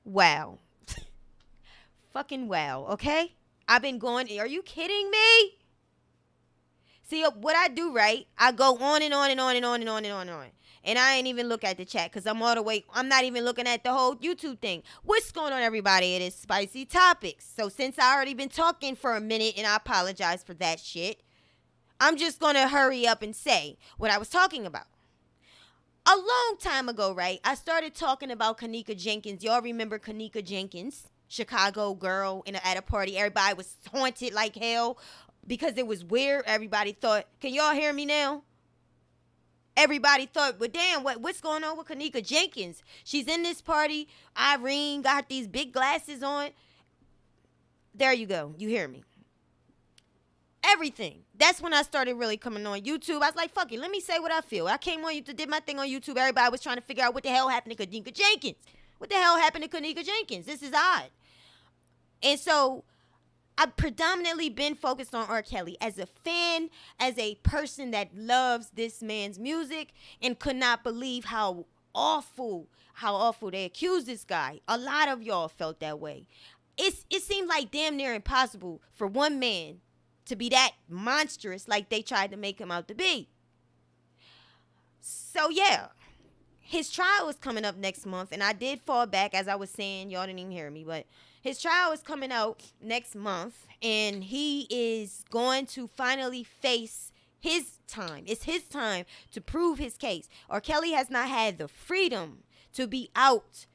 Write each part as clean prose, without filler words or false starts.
Wow. Fucking wow, okay? I've been going, are you kidding me? See, what I do, right? I go on and on and on and on and on and on and on. And I ain't even look at the chat because I'm not even looking at the whole YouTube thing. What's going on, everybody? It is Spicy Topics. So since I already been talking for a minute, and I apologize for that shit, I'm just going to hurry up and say what I was talking about. A long time ago, right, I started talking about Kanika Jenkins. Y'all remember Kanika Jenkins? Chicago girl at a party. Everybody was haunted like hell because it was weird. Everybody thought, can y'all hear me now? Everybody thought, well, damn, what's going on with Kanika Jenkins? She's in this party. Irene got these big glasses on. There you go. You hear me. Everything. That's when I started really coming on YouTube. I was like, fuck it, let me say what I feel. I came on YouTube, did my thing on YouTube. Everybody was trying to figure out what the hell happened to Kanika Jenkins. What the hell happened to Kanika Jenkins? This is odd. And so I've predominantly been focused on R. Kelly as a fan, as a person that loves this man's music, and could not believe how awful they accused this guy. A lot of y'all felt that way. It seemed like damn near impossible for one man to be that monstrous like they tried to make him out to be. So yeah, his trial is coming up next month, and I did fall back, as I was saying. Y'all didn't even hear me, but his trial is coming out next month, and he is going to finally face his time. It's his time to prove his case. R. Kelly has not had the freedom to be out.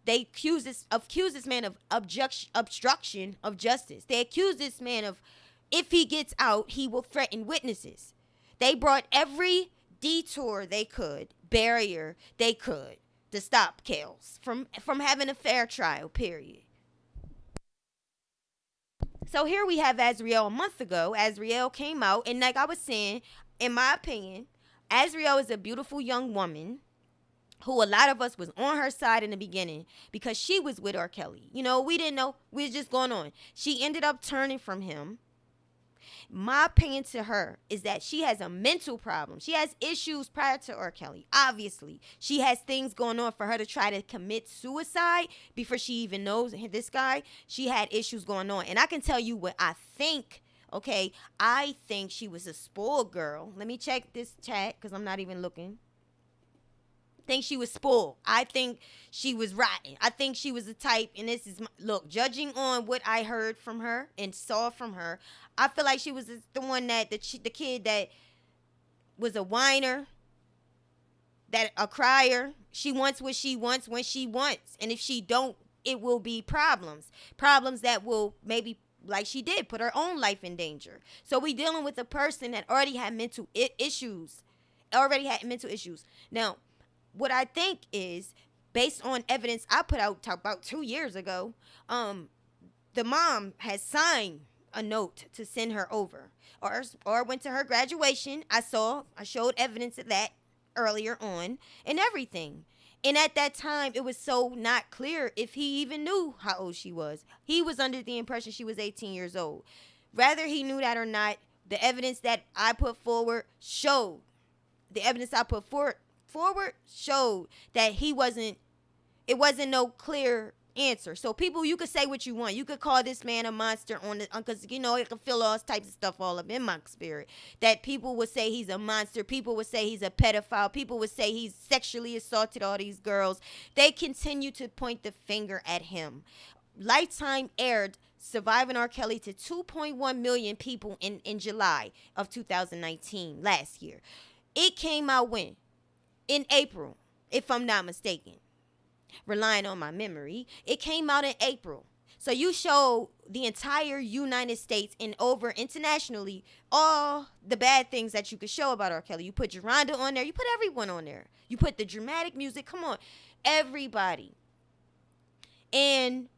They accuse this man of obstruction of justice. They accuse this man of, if he gets out, he will threaten witnesses. They brought every detour they could, barrier they could, to stop Kels from having a fair trial, period. So here we have Azriel a month ago. Azriel came out, and like I was saying, in my opinion, Azriel is a beautiful young woman who a lot of us was on her side in the beginning because she was with R. Kelly. You know, we didn't know. We was just going on. She ended up turning from him. My opinion to her is that she has a mental problem. She has issues prior to R. Kelly. Obviously, she has things going on for her to try to commit suicide before she even knows this guy. She had issues going on. And I can tell you what I think. Okay, I think she was a spoiled girl. Let me check this chat because I'm not even looking. Think she was spoiled. I think she was rotten. I think she was the type, and this is look, judging on what I heard from her and saw from her, I feel like she was the one that the kid that was a whiner, that a crier. She wants what she wants when she wants, and if she don't, it will be problems that will maybe, like she did, put her own life in danger. So we dealing with a person that already had mental issues. Now, what I think is, based on evidence I put out about 2 years ago, the mom has signed a note to send her over, or went to her graduation. I showed evidence of that earlier on and everything. And at that time, it was so not clear if he even knew how old she was. He was under the impression she was 18 years old. Whether he knew that or not, the evidence that I put forward showed. The evidence I put forward showed that it wasn't no clear answer. So people, you could say what you want. You could call this man a monster because you know, it can feel all types of stuff all up in my spirit. That people would say he's a monster. People would say he's a pedophile. People would say he's sexually assaulted all these girls. They continue to point the finger at him. Lifetime aired Surviving R. Kelly to 2.1 million people in July of 2019, last year. It came out when? In April, if I'm not mistaken. Relying on my memory, it came out in April. So you showed the entire United States and over internationally all the bad things that you could show about R. Kelly. You put Geronda on there. You put everyone on there. You put the dramatic music. Come on, everybody. And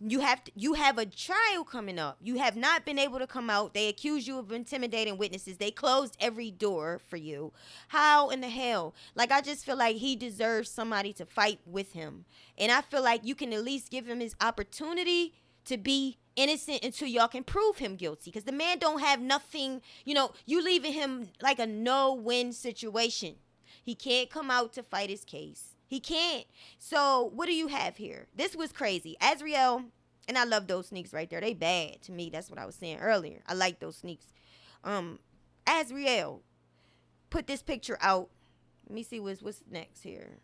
you have a trial coming up. You have not been able to come out. They accuse you of intimidating witnesses. They closed every door for you. How in the hell? Like, I just feel like he deserves somebody to fight with him. And I feel like you can at least give him his opportunity to be innocent until y'all can prove him guilty. Because the man don't have nothing, you leaving him like a no-win situation. He can't come out to fight his case. He can't. So what do you have here? This was crazy. Azriel, and I love those sneaks right there. They bad to me. That's what I was saying earlier. I like those sneaks. Azriel put this picture out. Let me see what's next here.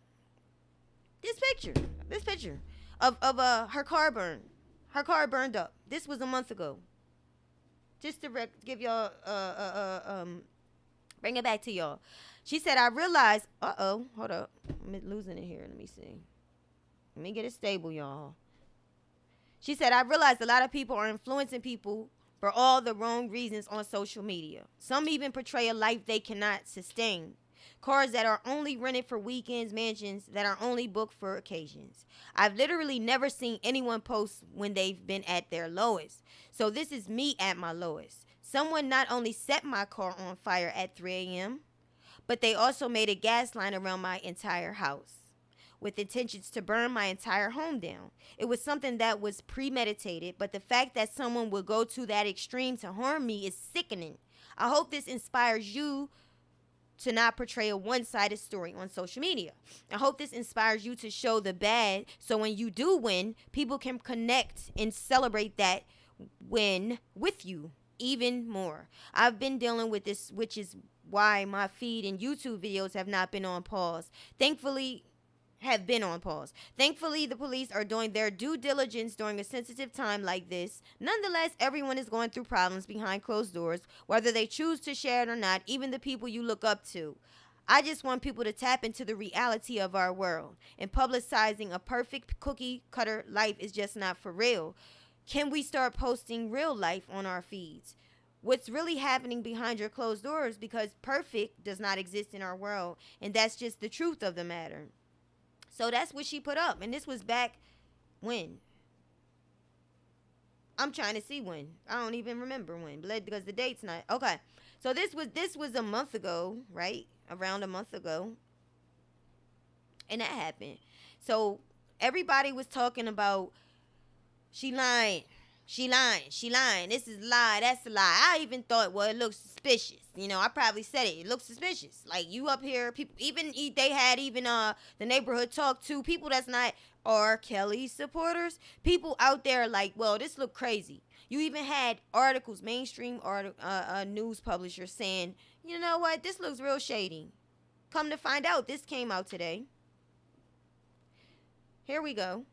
This picture of her car burned. Her car burned up. This was a month ago. Just to give y'all bring it back to y'all. She said, I realized, hold up. I'm losing it here. Let me see. Let me get it stable, y'all. She said, I realized a lot of people are influencing people for all the wrong reasons on social media. Some even portray a life they cannot sustain. Cars that are only rented for weekends, mansions that are only booked for occasions. I've literally never seen anyone post when they've been at their lowest. So this is me at my lowest. Someone not only set my car on fire at 3 a.m., but they also made a gas line around my entire house with intentions to burn my entire home down. It was something that was premeditated, but the fact that someone would go to that extreme to harm me is sickening. I hope this inspires you to not portray a one-sided story on social media. I hope this inspires you to show the bad, so when you do win, people can connect and celebrate that win with you even more. I've been dealing with this, which is why my feed and YouTube videos have not been on pause. Thankfully, the police are doing their due diligence during a sensitive time like this. Nonetheless, everyone is going through problems behind closed doors, whether they choose to share it or not, even the people you look up to. I just want people to tap into the reality of our world, and publicizing a perfect cookie cutter life is just not for real. Can we start posting real life on our feeds? What's really happening behind your closed doors, because perfect does not exist in our world, and that's just the truth of the matter. So that's what she put up, and this was back when? I'm trying to see when. I don't even remember when, because the date's not. Okay, so this was a month ago, right? Around a month ago, and that happened. So everybody was talking about she lying. She lying. This is a lie. That's a lie. I even thought, well, it looks suspicious. I probably said it. It looks suspicious. Like, you up here, people, they had the neighborhood talk to people that's not R. Kelly supporters. People out there like, well, this look crazy. You even had articles, mainstream news publishers saying, you know what, this looks real shady. Come to find out, this came out today. Here we go.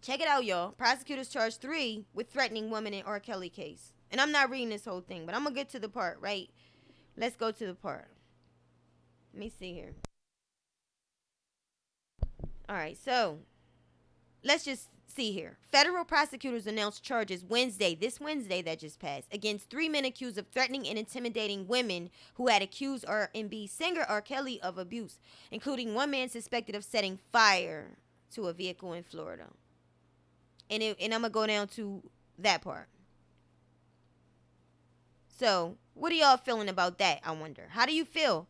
Check it out, y'all. Prosecutors charged 3 with threatening women in R. Kelly case. And I'm not reading this whole thing, but I'm going to get to the part, right? Let's go to the part. Let me see here. All right, so let's just see here. Federal prosecutors announced charges this Wednesday that just passed, against 3 men accused of threatening and intimidating women who had accused R&B singer R. Kelly of abuse, including one man suspected of setting fire to a vehicle in Florida. And I'm going to go down to that part. So, what are y'all feeling about that, I wonder? How do you feel?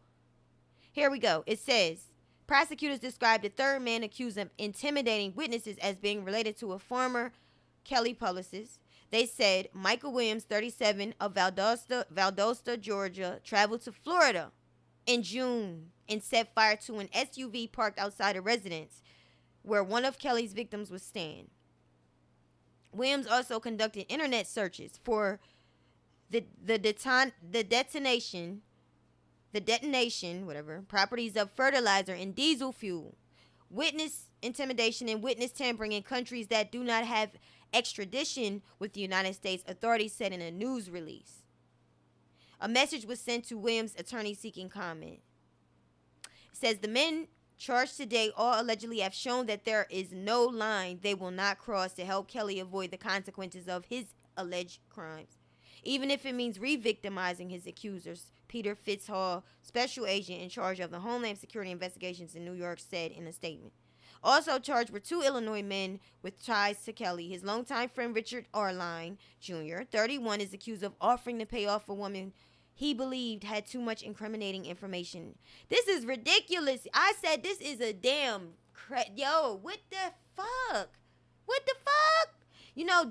Here we go. It says, prosecutors described the third man accused of intimidating witnesses as being related to a former Kelly publicist. They said Michael Williams, 37, of Valdosta, Georgia, traveled to Florida in June and set fire to an SUV parked outside a residence where one of Kelly's victims was staying. Williams also conducted internet searches for the detonation, properties of fertilizer and diesel fuel, witness intimidation and witness tampering in countries that do not have extradition with the United States, authorities said in a news release. A message was sent to Williams' attorney seeking comment. It says the men charged today all allegedly have shown that there is no line they will not cross to help Kelly avoid the consequences of his alleged crimes, even if it means re-victimizing his accusers, Peter Fitzhall, special agent in charge of the Homeland Security investigations in New York, said in a statement. Also charged were 2 Illinois men with ties to Kelly. His longtime friend Richard Arline Jr., 31, is accused of offering to pay off a woman he believed had too much incriminating information. This is ridiculous. I said this is a damn yo, what the fuck? What the fuck?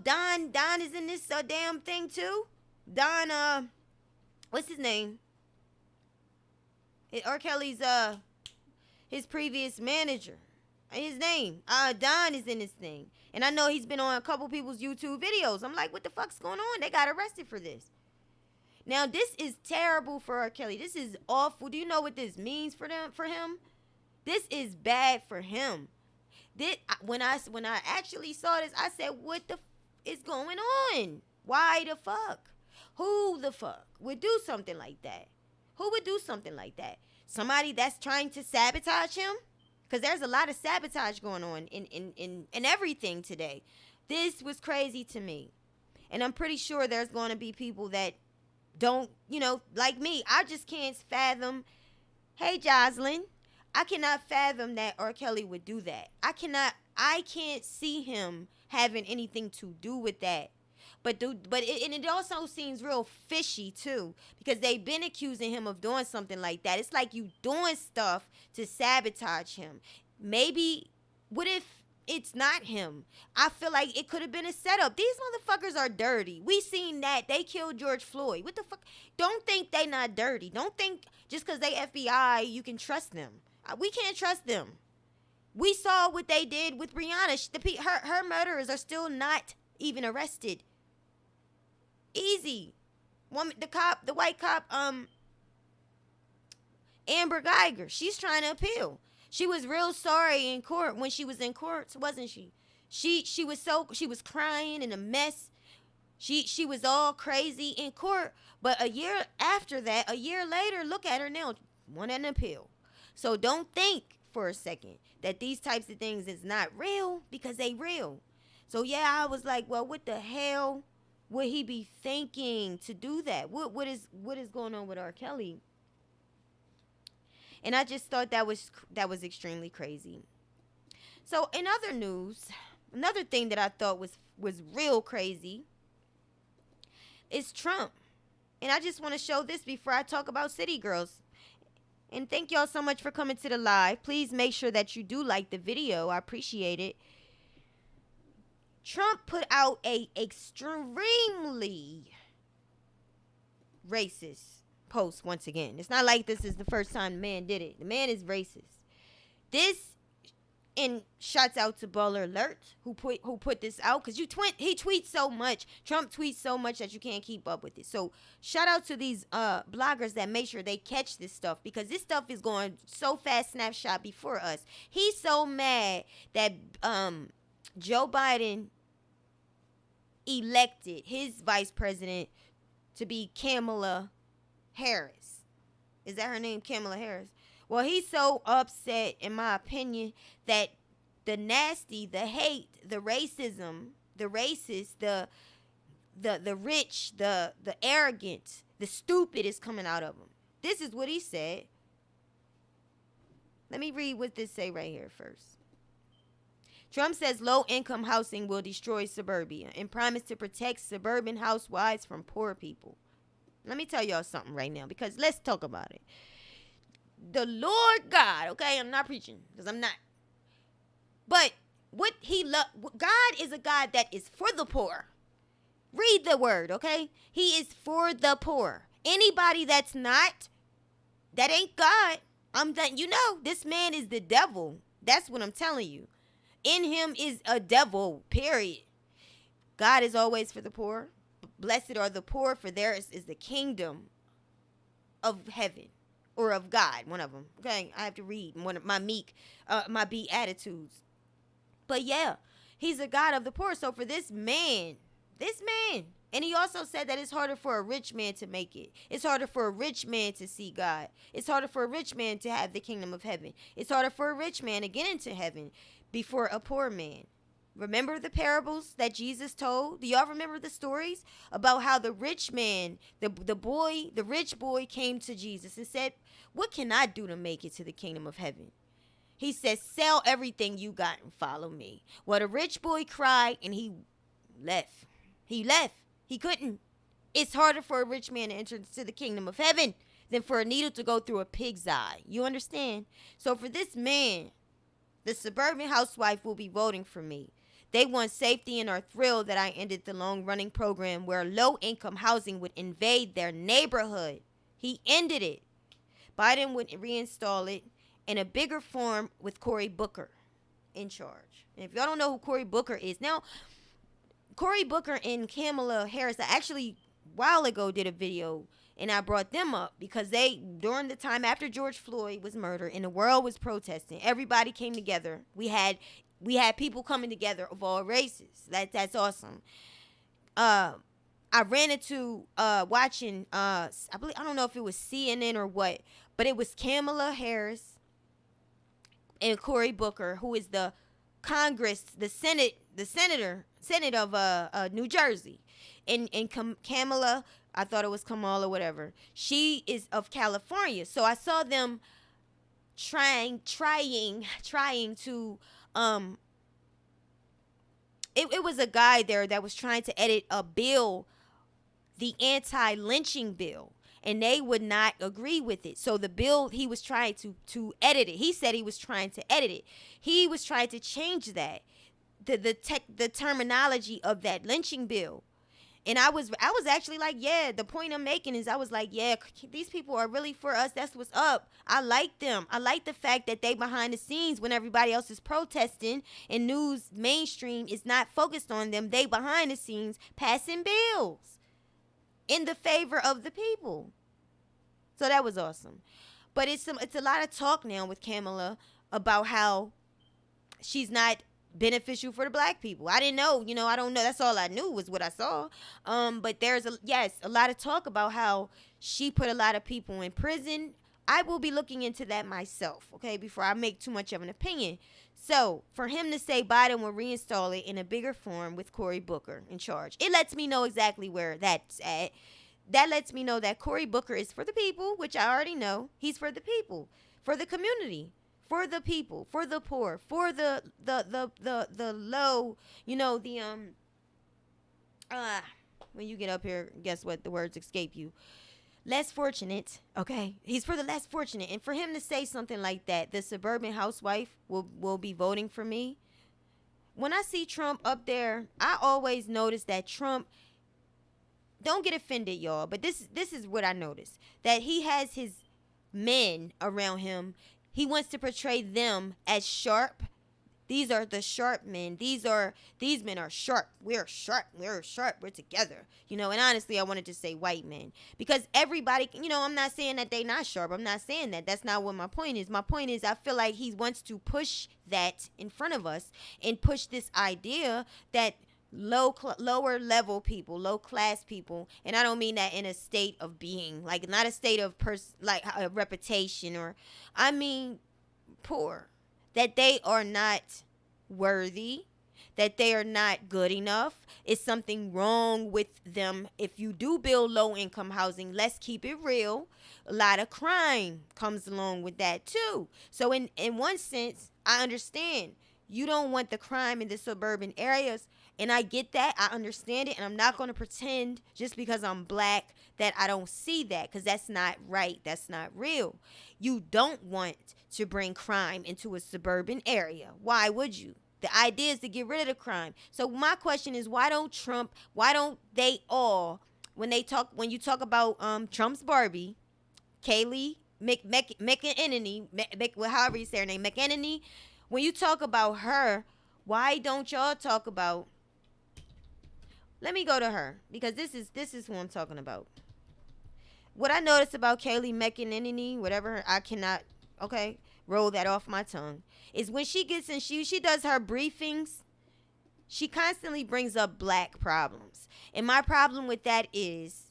Don is in this damn thing too. Don, what's his name? R. Kelly's his previous manager. His name, Don, is in this thing. And I know he's been on a couple people's YouTube videos. I'm like, what the fuck's going on? They got arrested for this. Now, this is terrible for R. Kelly. This is awful. Do you know what this means for him? This is bad for him. When I actually saw this, I said, what the is going on? Why the fuck? Who the fuck would do something like that? Who would do something like that? Somebody that's trying to sabotage him? Because there's a lot of sabotage going on in everything today. This was crazy to me. And I'm pretty sure there's going to be people that don't, like me. I just can't fathom. Hey, Jocelyn. I cannot fathom that R. Kelly would do that. I can't see him having anything to do with that. But it also seems real fishy too, because they've been accusing him of doing something like that. It's like you doing stuff to sabotage him. Maybe, what if it's not him? I feel like it could have been a setup. These motherfuckers are dirty. We seen that. They killed George Floyd. What the fuck? Don't think they not dirty. Don't think just because they FBI you can trust them. We can't trust them. We saw what they did with Brianna. Her murderers are still not even arrested. Easy. The white cop, Amber Geiger, she's trying to appeal. She was real sorry in court when she was in court, wasn't she? She was crying in a mess. She was all crazy in court. But a year later, look at her now, won an appeal. So don't think for a second that these types of things is not real, because they real. So yeah, I was like, well, what the hell would he be thinking to do that? What is going on with R. Kelly? And I just thought that was extremely crazy. So in other news, another thing that I thought was real crazy is Trump. And I just want to show this before I talk about City Girls. And thank y'all so much for coming to the live. Please make sure that you do like the video. I appreciate it. Trump put out a extremely racist post once again. It's not like this is the first time the man did it. The man is racist. And shouts out to Baller Alert who put this out, because he tweets so much. Trump tweets so much that you can't keep up with it. So shout out to these bloggers that make sure they catch this stuff, because this stuff is going so fast, snapshot before us. He's so mad that Joe Biden elected his vice president to be Kamala Harris. Is that her name, Kamala Harris? Well, he's so upset, in my opinion, that the nasty, the hate, the racism, the racist, the rich, the arrogant, the stupid is coming out of him. This is what he said. Let me read what this say right here first. Trump says low-income housing will destroy suburbia and promised to protect suburban housewives from poor people. Let me tell y'all something right now, because let's talk about it. The Lord God, okay, I'm not preaching, because I'm not. But God is a God that is for the poor. Read the word, okay? He is for the poor. Anybody that's not, that ain't God. This man is the devil. That's what I'm telling you. In him is a devil, period. God is always for the poor. Blessed are the poor, for theirs is the kingdom of heaven, or of God, one of them. Okay, I have to read one of my Beatitudes. But yeah, he's a God of the poor. So for this man, and he also said that it's harder for a rich man to make it. It's harder for a rich man to see God. It's harder for a rich man to have the kingdom of heaven. It's harder for a rich man to get into heaven before a poor man. Remember the parables that Jesus told? Do y'all remember the stories about how the rich man, the rich boy came to Jesus and said, what can I do to make it to the kingdom of heaven? He said, sell everything you got and follow me. Well, the rich boy cried and he left. He couldn't. It's harder for a rich man to enter into the kingdom of heaven than for a needle to go through a pig's eye. You understand? So for this man, the suburban housewife will be voting for me. They want safety and are thrilled that I ended the long-running program where low-income housing would invade their neighborhood. He ended it. Biden would reinstall it, in a bigger form with Cory Booker in charge. And if y'all don't know who Cory Booker is, now Cory Booker and Kamala Harris, I actually a while ago did a video and I brought them up because they, during the time after George Floyd was murdered and the world was protesting, everybody came together. We had people coming together of all races. That's awesome. I ran into watching I don't know if it was CNN or what, but it was Kamala Harris and Cory Booker, who is the Senate of New Jersey, and Kamala, I thought it was Kamala, whatever. She is of California, so I saw them trying to It was a guy there that was trying to edit a bill, the anti-lynching bill, and they would not agree with it. So the bill, he was trying to edit it. He said he was trying to edit it. He was trying to change that, the terminology of that lynching bill. And I was actually like, yeah, the point I'm making is I was like, yeah, these people are really for us. That's what's up. I like them. I like the fact that they behind the scenes when everybody else is protesting and news mainstream is not focused on them. They behind the scenes passing bills in the favor of the people. So that was awesome. But it's a lot of talk now with Kamala about how she's not beneficial for the black people. I didn't know, I don't know. That's all I knew was what I saw. But there's a lot of talk about how she put a lot of people in prison. I will be looking into that myself, okay, before I make too much of an opinion. So for him to say Biden will reinstall it in a bigger form with Cory Booker in charge, it lets me know exactly where that's at. That lets me know that Cory Booker is for the people, which I already know. He's for the people, for the community, for the people, for the poor, for the low, when you get up here, guess what? The words escape you. Less fortunate, okay? He's for the less fortunate. And for him to say something like that, the suburban housewife will be voting for me. When I see Trump up there, I always notice that Trump, don't get offended, y'all, but this is what I noticed, that he has his men around him. He wants to portray them as sharp. These are the sharp men. These men are sharp. We're sharp. We're sharp. We're together. And honestly, I wanted to say white men because everybody, I'm not saying that they not sharp. I'm not saying that. That's not what my point is. My point is I feel like he wants to push that in front of us and push this idea that lower level people, low class people, and I don't mean that in a state of being, like not a state of like a reputation, or I mean poor, that they are not worthy, that they are not good enough. It's something wrong with them. If you do build low income housing, let's keep it real, a lot of crime comes along with that too. So in one sense, I understand you don't want the crime in the suburban areas. And I get that. I understand it. And I'm not going to pretend just because I'm black that I don't see that, because that's not right. That's not real. You don't want to bring crime into a suburban area. Why would you? The idea is to get rid of the crime. So my question is, why don't they all, when you talk about Trump's Barbie, Kaylee McEnany, however you say her name, McEnany, when you talk about her, why don't y'all talk about, let me go to her, because this is who I'm talking about. What I noticed about Kaylee McEnany, whatever, I cannot, roll that off my tongue, is when she gets in, she does her briefings, she constantly brings up black problems. And my problem with that is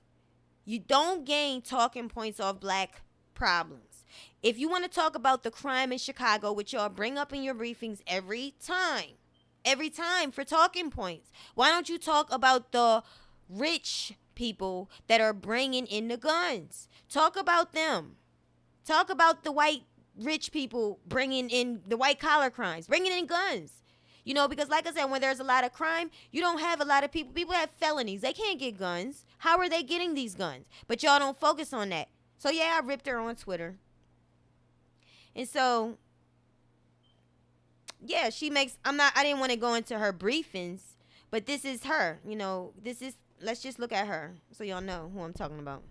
you don't gain talking points off black problems. If you want to talk about the crime in Chicago, which y'all bring up in your briefings every time for talking points, why don't you talk about the rich people that are bringing in the guns? Talk about them. Talk about the white rich people bringing in the white collar crimes, bringing in guns. Because like I said, when there's a lot of crime, you don't have a lot of people have felonies. They can't get guns. How are they getting these guns? But y'all don't focus on that. So yeah, I ripped her on Twitter. And so yeah, I didn't want to go into her briefings, but this is her, let's just look at her so y'all know who I'm talking about.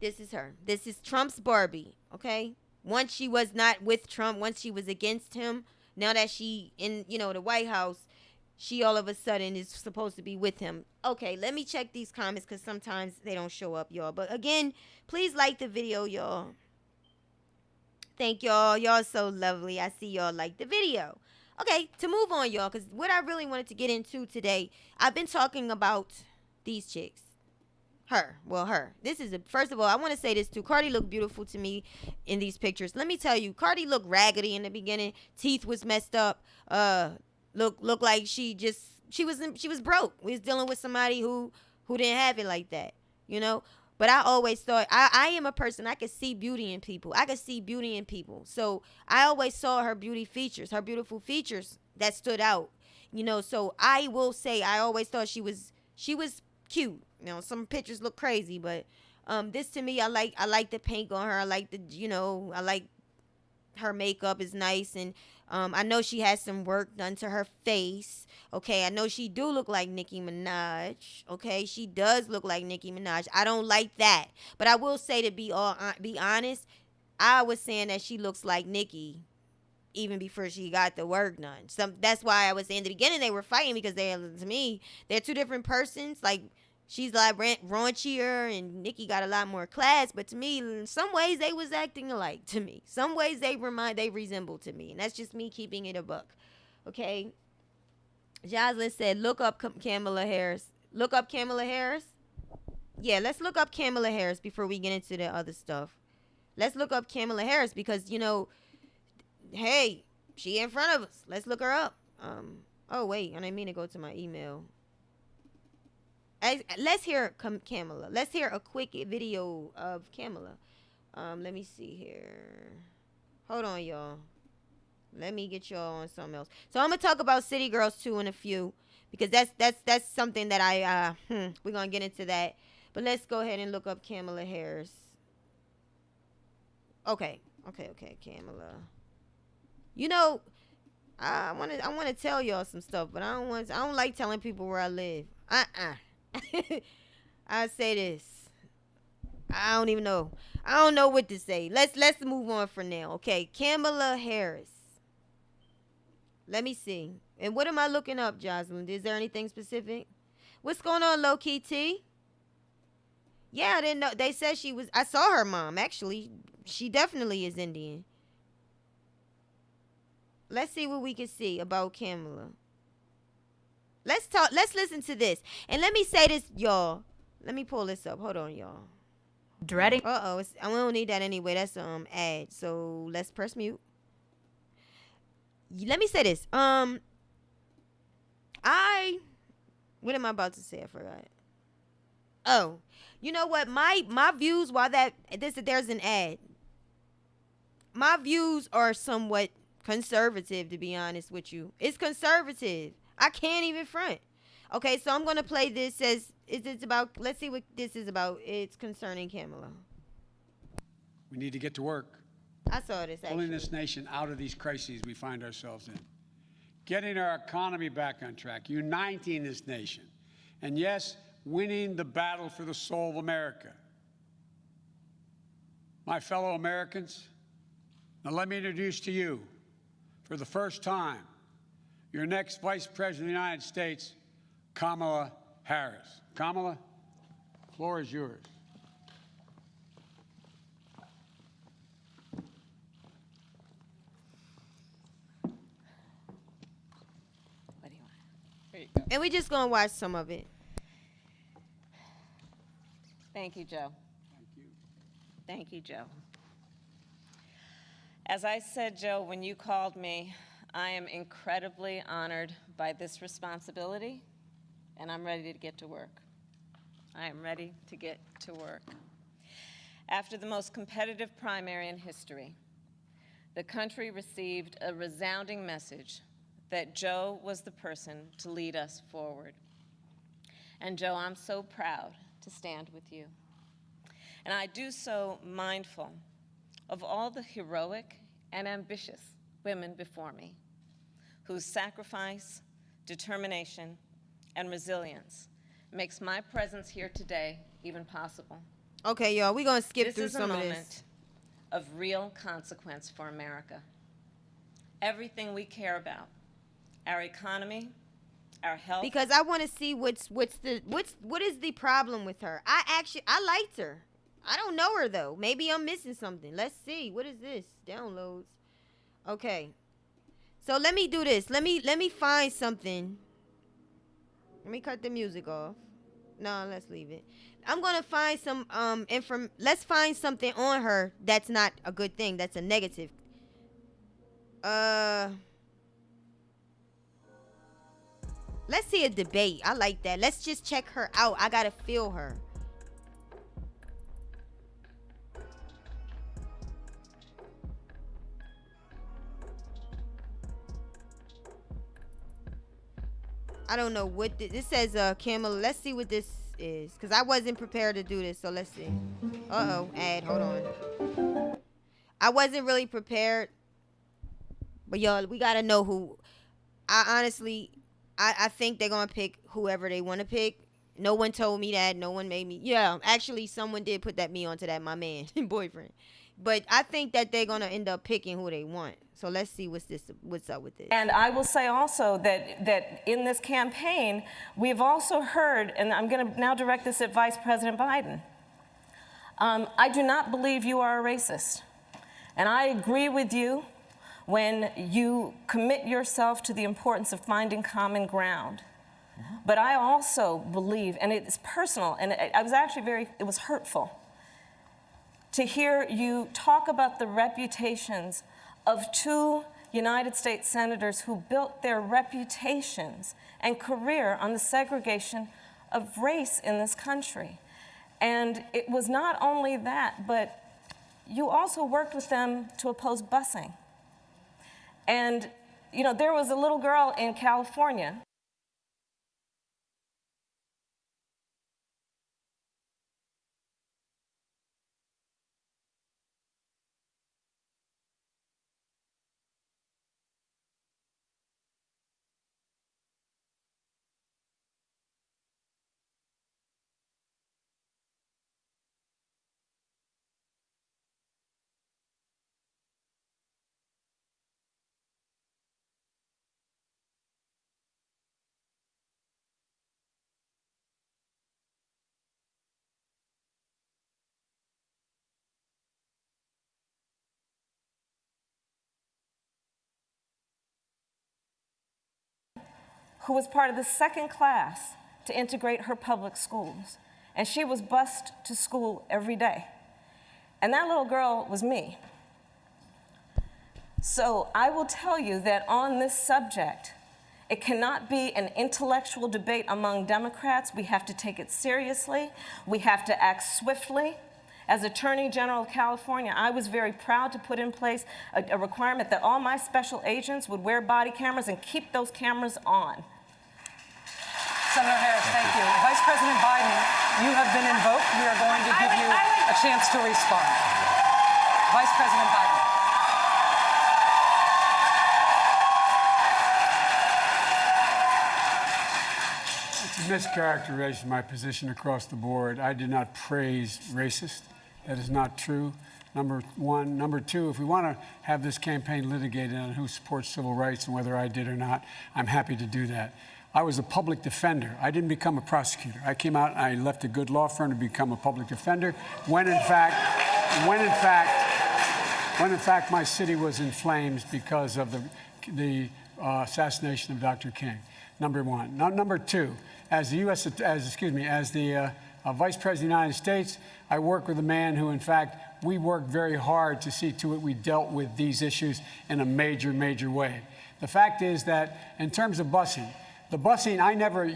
This is her. This is Trump's Barbie, okay? once she was not with Trump, once she was against him, now that she in, the White House, she all of a sudden is supposed to be with him. Okay, let me check these comments because sometimes they don't show up, y'all. But again, please like the video, y'all. Thank y'all. Y'all so lovely. I see y'all like the video. Okay, to move on, y'all, because what I really wanted to get into today, I've been talking about these chicks. Her. This is first of all, I want to say this too. Cardi looked beautiful to me in these pictures. Let me tell you, Cardi looked raggedy in the beginning. Teeth was messed up. Looked like she was broke. We was dealing with somebody who didn't have it like that, But I always thought I am a person, I could see beauty in people. So I always saw her beautiful features that stood out. So I will say I always thought she was cute. Some pictures look crazy, but this to me, I like the pink on her. I like I like her makeup is nice, and I know she has some work done to her face. Okay, I know she do look like Nicki Minaj. Okay, she does look like Nicki Minaj. I don't like that, but I will say, to be honest, I was saying that she looks like Nicki even before she got the work done. That's why I was saying in the beginning they were fighting, because to me they're two different persons. Like, she's like raunchier and Nicki got a lot more class, but to me, in some ways they was acting alike to me. Some ways they resemble to me, and that's just me keeping it a buck. Okay. Jocelyn said, look up Kamala Harris. Look up Kamala Harris? Yeah, let's look up Kamala Harris before we get into the other stuff. Let's look up Kamala Harris because, hey, she in front of us. Let's look her up. Oh, wait, I didn't mean to go to my email. Let's hear Kamala. Let's hear a quick video of Kamala. Let me see here. Hold on, y'all. Let me get y'all on something else. So I'm gonna talk about City Girls 2 in a few, because that's something that we're gonna get into that. But let's go ahead and look up Kamala Harris. Okay, Kamala. I want to tell y'all some stuff, but I don't like telling people where I live. I say this. I don't even know. I don't know what to say. Let's move on for now. Okay, Kamala Harris. Let me see. And what am I looking up, Jocelyn? Is there anything specific? What's going on, Low Key T? Yeah, I didn't know. They said she was. I saw her mom, actually. She definitely is Indian. Let's see what we can see about Kamala. Let's listen to this. And let me say this, y'all. Let me pull this up. Hold on, y'all. Dreading. I don't need that anyway. That's ad. So let's press mute. Let me say this. What am I about to say? I forgot. Oh, you know what? My views, while there's an ad. My views are somewhat conservative, to be honest with you. It's conservative. I can't even front. Okay, so I'm gonna play this as it's about. Let's see what this is about. It's concerning Kamala. We need to get to work. I saw this. Pulling this nation out of these crises we find ourselves in, getting our economy back on track, uniting this nation, and yes, winning the battle for the soul of America. My fellow Americans, now let me introduce to you, for the first time, your next Vice President of the United States, Kamala Harris. Kamala, the floor is yours. What do you want? Here you go. And we're just gonna watch some of it. Thank you, Joe. Thank you. Thank you, Joe. As I said, Joe, when you called me, I am incredibly honored by this responsibility, and I'm ready to get to work. I am ready to get to work. After the most competitive primary in history, the country received a resounding message that Joe was the person to lead us forward. And Joe, I'm so proud to stand with you. And I do so mindful of all the heroic and ambitious women before me, whose sacrifice, determination, and resilience makes my presence here today even possible. Okay, y'all, we're gonna skip This through is a some of moment this. of real consequence for America. Everything we care about, our economy, our health. Because I want to see what is the problem with her. I liked her. I don't know her though. Maybe I'm missing something. Let's see. What is this? Downloads. Okay. So let me do this. Let me find something. Let me cut the music off. No, let's leave it. I'm gonna find some let's find something on her that's not a good thing. That's a negative. Let's see a debate. I like that. Let's just check her out. I gotta feel her. I don't know what this says. Kamala. Let's see what this is, because I wasn't prepared to do this. So let's see. Ad. Hold on. I wasn't really prepared, but y'all, we gotta know who. I honestly, I think they're gonna pick whoever they want to pick. No one told me that. No one made me. Yeah, actually, someone did put me onto that. My man, boyfriend. But I think that they're gonna end up picking who they want. So let's see what's up with this. And I will say also that in this campaign, we've also heard, and I'm going to now direct this at Vice President Biden. I do not believe you are a racist, and I agree with you when you commit yourself to the importance of finding common ground. But I also believe, and it's personal, and I was actually it was hurtful to hear you talk about the reputations of two United States senators who built their reputations and career on the segregation of race in this country. And it was not only that, but you also worked with them to oppose busing. And, you know, there was a little girl in California who was part of the second class to integrate her public schools. And she was bused to school every day. And that little girl was me. So I will tell you that on this subject, it cannot be an intellectual debate among Democrats. We have to take it seriously. We have to act swiftly. As Attorney General of California, I was very proud to put in place a requirement that all my special agents would wear body cameras and keep those cameras on. Senator Harris, thank you. Vice President Biden, you have been invoked. We are going to give you a chance to respond. Vice President Biden. It's a mischaracterization of my position across the board. I did not praise racist. That is not true. Number one. Number two, if we want to have this campaign litigated on who supports civil rights and whether I did or not, I'm happy to do that. I was a public defender. I didn't become a prosecutor. I came out and I left a good law firm to become a public defender when in fact my city was in flames because of the assassination of Dr. King. Number one. Now, number two, as the Vice President of the United States, I work with a man who, in fact, we worked very hard to see to it we dealt with these issues in a major, major way. The fact is that in terms of busing, the busing,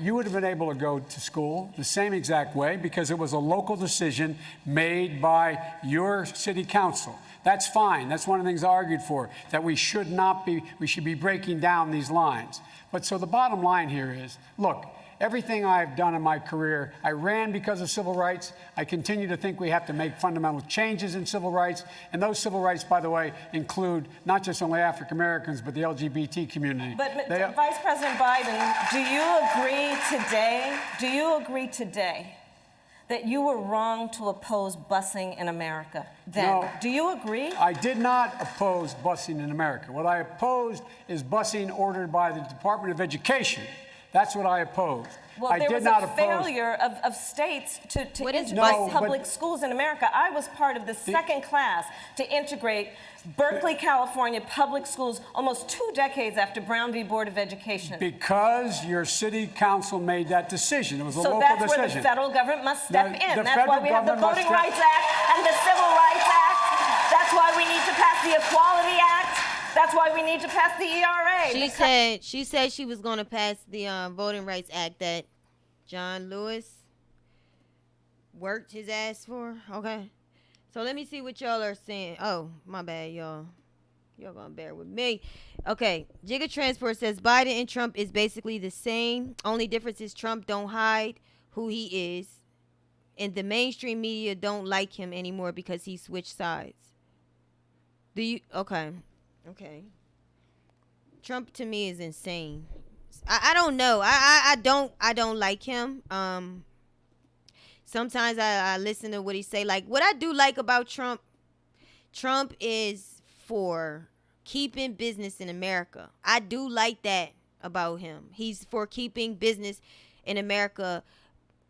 you would have been able to go to school the same exact way because it was a local decision made by your city council. That's fine. That's one of the things I argued for, that we should be breaking down these lines. But so the bottom line here is, look, everything I've done in my career, I ran because of civil rights. I continue to think we have to make fundamental changes in civil rights. And those civil rights, by the way, include not just only African Americans, but the LGBT community. But Vice President Biden, do you agree today that you were wrong to oppose busing in America then. No. Do you agree? I did not oppose busing in America. What I opposed is busing ordered by the Department of Education. That's what I opposed. Well, I there did was not a oppose. failure of states to What is integrate busing? public schools in America. I was part of the second class to integrate Berkeley, California public schools almost 2 decades after Brown v. Board of Education. Because your city council made that decision. It was a So local that's decision. where the federal government must step The in. That's federal why we have the government must Voting step- Rights Act and the Civil Rights Act. That's why we need to pass the Equality Act. That's why we need to pass the ERA. She said she was going to pass the Voting Rights Act that John Lewis worked his ass for. Okay. So let me see what y'all are saying. Oh, my bad, y'all. Y'all gonna bear with me. Okay. Jigga Transport says Biden and Trump is basically the same. Only difference is Trump don't hide who he is. And the mainstream media don't like him anymore because he switched sides. Do you? Okay. Okay. Trump to me is insane. I don't know. I don't like him. Sometimes I listen to what he say. Like, what I do like about Trump is for keeping business in America. I do like that about him. He's for keeping business in America.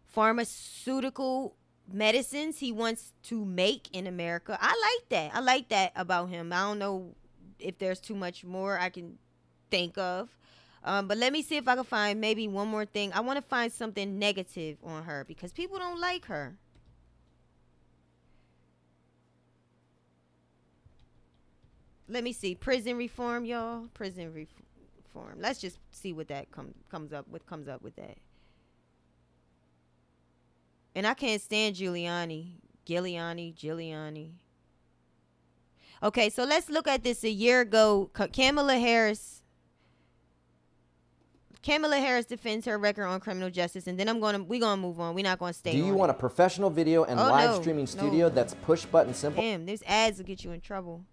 Pharmaceutical medicines he wants to make in America. I like that. I like that about him. I don't know if there's too much more I can think of. But let me see if I can find maybe one more thing. I want to find something negative on her because people don't like her. Let me see. Prison reform, y'all. Prison reform. Let's just see what that comes up with that. And I can't stand Giuliani. Okay, so let's look at this. A year ago, Kamala Harris defends her record on criminal justice, and then we're gonna move on. We're not gonna stay. Do you on want it. a professional video and live streaming studio that's push button simple? Damn, there's ads will get you in trouble.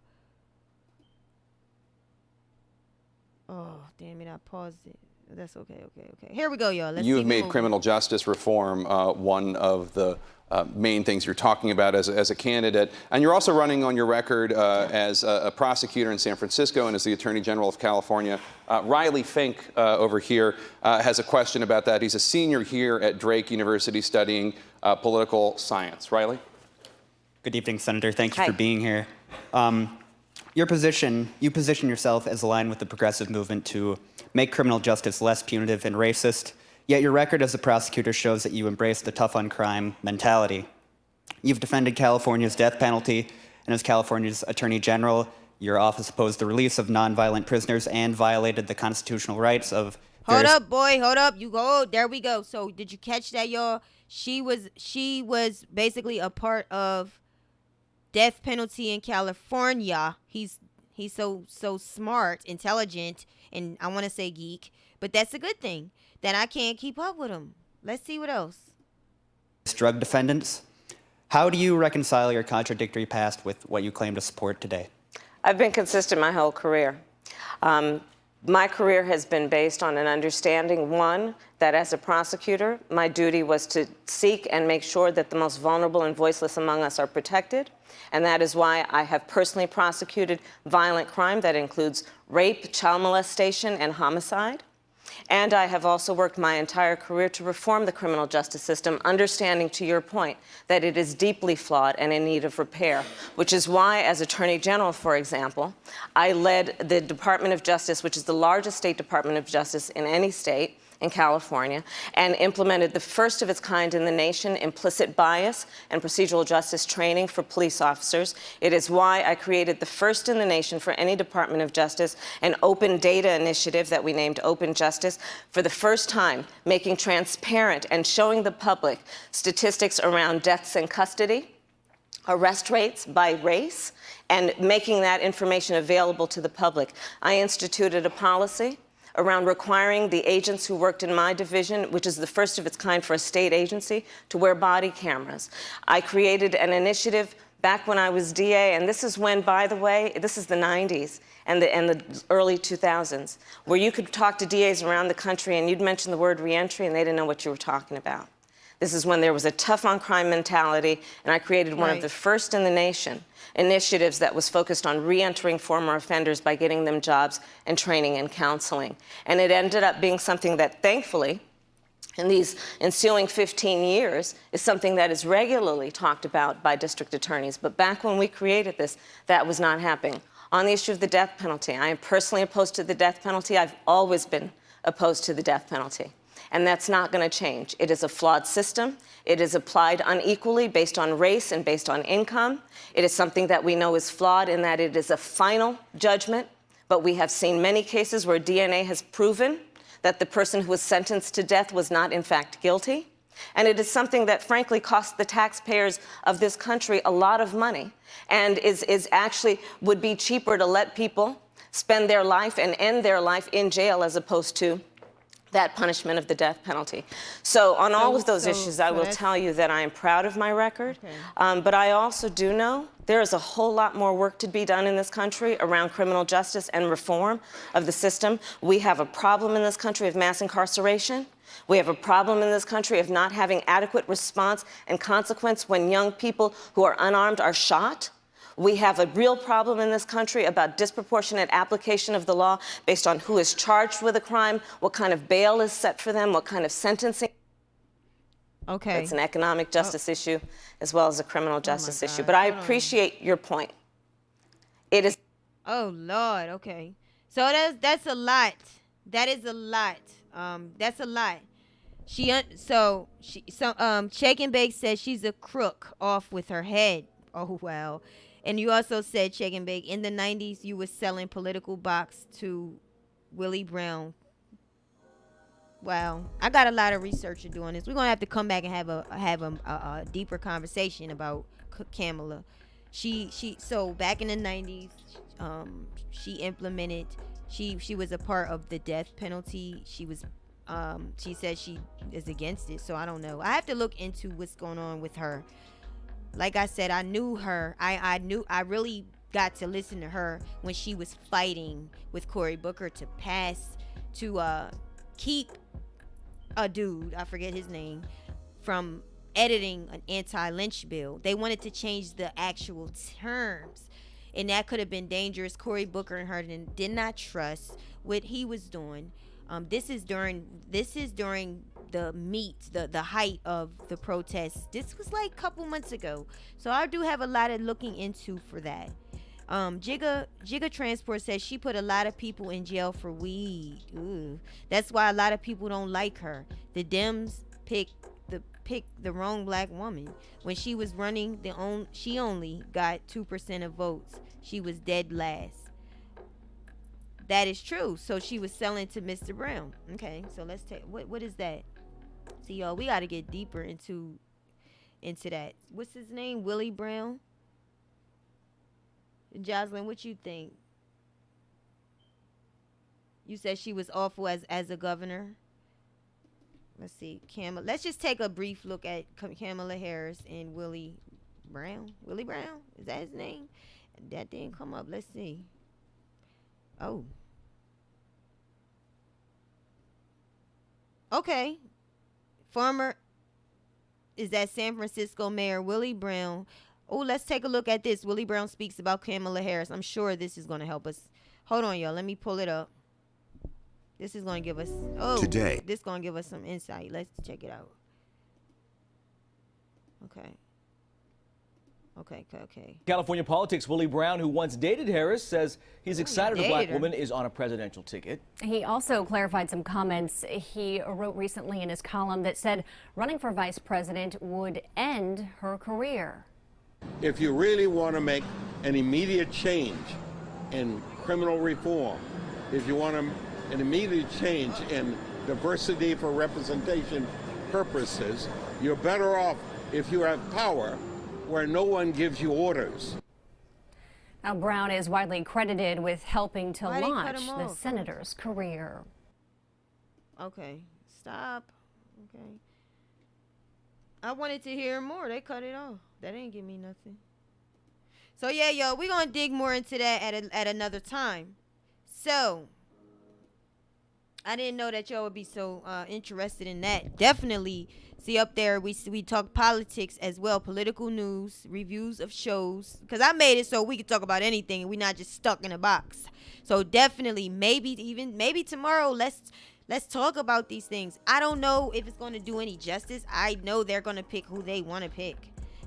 Oh, damn it! I paused it. That's okay. Here we go, y'all. Let's You see have made more. criminal justice reform one of the main things you're talking about as a candidate. And you're also running on your record as a prosecutor in San Francisco and as the Attorney General of California. Riley Fink over here has a question about that. He's a senior here at Drake University studying political science. Riley? Good evening, Senator. Thank you for being here. You position yourself as aligned with the progressive movement to make criminal justice less punitive and racist, yet your record as a prosecutor shows that you embrace the tough on crime mentality. You've defended California's death penalty, and as California's Attorney General, your office opposed the release of nonviolent prisoners and violated the constitutional rights of Hold up, boy. Hold up. You go. There we go. So did you catch that, y'all? She was basically a part of death penalty in California. He's so smart, intelligent, and I want to say geek, but that's a good thing that I can't keep up with him. Let's see what else. drug defendants. How do you reconcile your contradictory past with what you claim to support today? I've been consistent my whole career. My career has been based on an understanding, one, that as a prosecutor, my duty was to seek and make sure that the most vulnerable and voiceless among us are protected. And that is why I have personally prosecuted violent crime that includes rape, child molestation, and homicide. And I have also worked my entire career to reform the criminal justice system, understanding, to your point, that it is deeply flawed and in need of repair, which is why, as Attorney General, for example, I led the Department of Justice, which is the largest state Department of Justice in any state, in California, and implemented the first of its kind in the nation implicit bias and procedural justice training for police officers. It is why I created the first in the nation for any Department of Justice an open data initiative that we named Open Justice, for the first time making transparent and showing the public statistics around deaths in custody, arrest rates by race, and making that information available to the public. I instituted a policy around requiring the agents who worked in my division, which is the first of its kind for a state agency, to wear body cameras. I created an initiative back when I was DA, and this is when, by the way, this is the 90s and the early 2000s, where you could talk to DAs around the country and you'd mention the word reentry and they didn't know what you were talking about. This is when there was a tough on crime mentality, and I created one of the first in the nation initiatives that was focused on re-entering former offenders by getting them jobs and training and counseling. And it ended up being something that, thankfully, in these ensuing 15 years, is something that is regularly talked about by district attorneys. But back when we created this, that was not happening. On the issue of the death penalty, I am personally opposed to the death penalty. I've always been opposed to the death penalty. And that's not going to change. It is a flawed system. It is applied unequally based on race and based on income. It is something that we know is flawed in that it is a final judgment. But we have seen many cases where DNA has proven that the person who was sentenced to death was not, in fact, guilty. And it is something that, frankly, costs the taxpayers of this country a lot of money and is actually would be cheaper to let people spend their life and end their life in jail as opposed to that punishment of the death penalty. So on all of those issues, I will tell you that I am proud of my record, but I also do know there is a whole lot more work to be done in this country around criminal justice and reform of the system. We have a problem in this country of mass incarceration. We have a problem in this country of not having adequate response and consequence when young people who are unarmed are shot. We have a real problem in this country about disproportionate application of the law based on who is charged with a crime, what kind of bail is set for them, what kind of sentencing. Okay. It's an economic justice issue as well as a criminal justice issue. But I appreciate your point. It is. Oh, Lord. Okay. So that's a lot. That is a lot. That's a lot. Shake and Bake says she's a crook off with her head. Oh, well. And you also said, Shake and Bake, in the 90s, you were selling political box to Willie Brown. Wow. I got a lot of research doing this. We're going to have to come back and have a deeper conversation about Kamala. So back in the 90s, she implemented, she was a part of the death penalty. She said she is against it. So I don't know. I have to look into what's going on with her. Like I said, I knew her. I really got to listen to her when she was fighting with Cory Booker to keep a dude, I forget his name, from editing an anti-lynch bill. They wanted to change the actual terms, and that could have been dangerous. Cory Booker and her did not trust what he was doing. This is during the height of the protests. This was like a couple months ago. So I do have a lot of looking into for that. Jigga Transport says she put a lot of people in jail for weed. Ooh. That's why a lot of people don't like her. The Dems picked the wrong black woman. When she was running, she only got 2% of votes. She was dead last. That is true. So she was selling to Mr. Brown. Okay, so let's take what is that? See, y'all, we got to get deeper into that. What's his name? Willie Brown. Jocelyn, what you think? You said she was awful as a governor. Let's see, Kamala. Let's just take a brief look at Kamala Harris and Willie Brown. Willie Brown, is that his name? That didn't come up. Let's see. Oh. Okay. Is that San Francisco Mayor Willie Brown? Oh, let's take a look at this. Willie Brown speaks about Kamala Harris. I'm sure this is going to help us. Hold on, y'all. Let me pull it up. This is going to give us... Oh, today. This is going to give us some insight. Let's check it out. Okay. California politics, Willie Brown, who once dated Harris, says he's excited a black woman is on a presidential ticket. He also clarified some comments he wrote recently in his column that said running for vice president would end her career. If you really want to make an immediate change in criminal reform, if you want an immediate change in diversity for representation purposes, you're better off if you have power where no one gives you orders. Now, Brown is widely credited with helping to launch the senator's career. Okay, stop. Okay. I wanted to hear more. They cut it off. That didn't give me nothing. So, yeah, yo, we're going to dig more into that at another time. So, I didn't know that y'all would be so interested in that. Definitely See up there, we talk politics as well, political news, reviews of shows. Because I made it so we could talk about anything and we're not just stuck in a box. So definitely, maybe tomorrow, let's talk about these things. I don't know if it's going to do any justice. I know they're going to pick who they want to pick.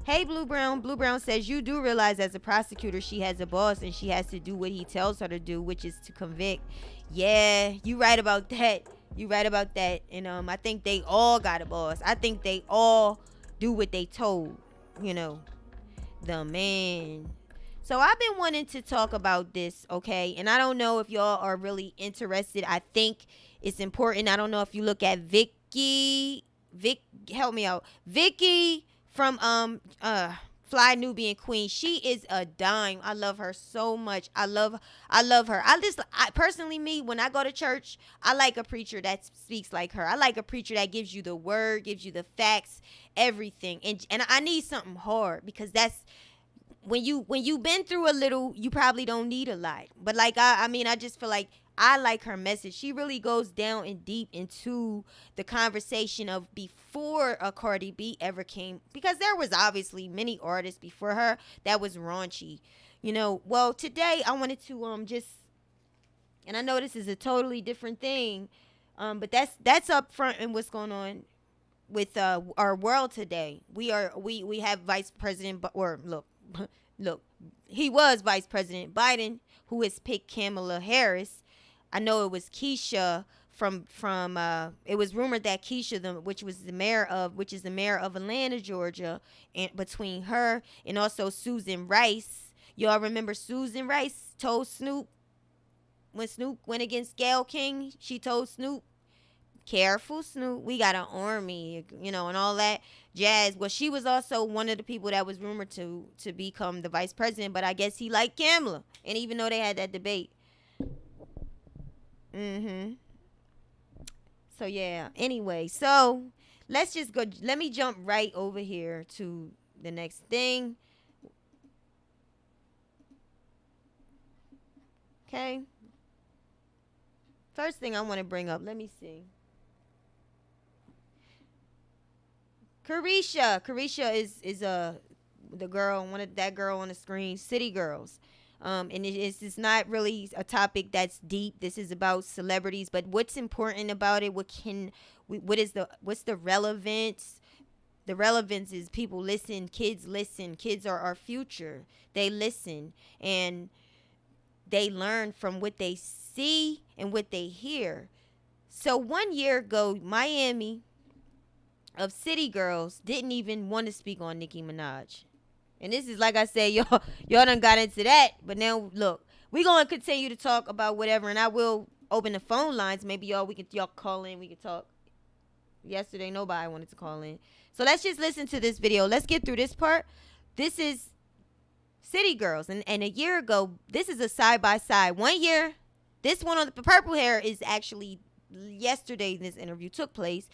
Hey, Blue Brown. Blue Brown says, you do realize as a prosecutor, she has a boss and she has to do what he tells her to do, which is to convict. Yeah, you right about that. You right about that. And I think they all got a boss. I think they all do what they told, the man. So I've been wanting to talk about this, okay? And I don't know if y'all are really interested. I think it's important. I don't know if you look at help me out. Vicky from Fly Nubian Queen. She is a dime. I love her so much. I love her. I personally, me, when I go to church, I like a preacher that speaks like her. I like a preacher that gives you the word, gives you the facts, everything. And I need something hard, because that's when you've been through a little, you probably don't need a lot. But like I just feel like I like her message. She really goes down and deep into the conversation of before a Cardi B ever came, because there was obviously many artists before her that was raunchy, Well, today I wanted to and I know this is a totally different thing, but that's up front in what's going on with our world today. We have Vice President, look, he was Vice President Biden, who has picked Kamala Harris. I know it was Keisha from it was rumored that Keisha, which is the mayor of Atlanta, Georgia, and between her and also Susan Rice. Y'all remember Susan Rice told Snoop, when Snoop went against Gayle King, she told Snoop, careful, Snoop, we got an army, and all that jazz. Well, she was also one of the people that was rumored to become the vice president, but I guess he liked Kamala, and even though they had that debate. So yeah, anyway, so let's just go. Let me jump right over here to the next thing. Okay. First thing I want to bring up, let me see. Carisha is the girl, that girl on the screen, City Girls. And it's not really a topic that's deep. This is about celebrities, but what's important about it? What's the relevance? The relevance is people listen, kids are our future. They listen and they learn from what they see and what they hear. So 1 year ago, Miami of City Girls didn't even want to speak on Nicki Minaj. And this is, like I said, y'all done got into that. But now, look, we're going to continue to talk about whatever, and I will open the phone lines. Maybe y'all call in. We can talk. Yesterday, nobody wanted to call in. So let's just listen to this video. Let's get through this part. This is City Girls. And a year ago, this is a side-by-side. 1 year, this one on the purple hair is actually yesterday this interview took place.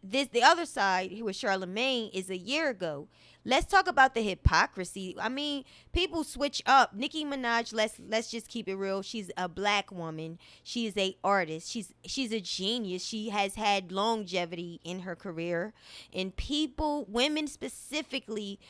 The other side, who was Charlamagne, is a year ago. Let's talk about the hypocrisy. I mean, people switch up. Nicki Minaj, let's just keep it real. She's a black woman. She is a artist. She's a genius. She has had longevity in her career. And women specifically,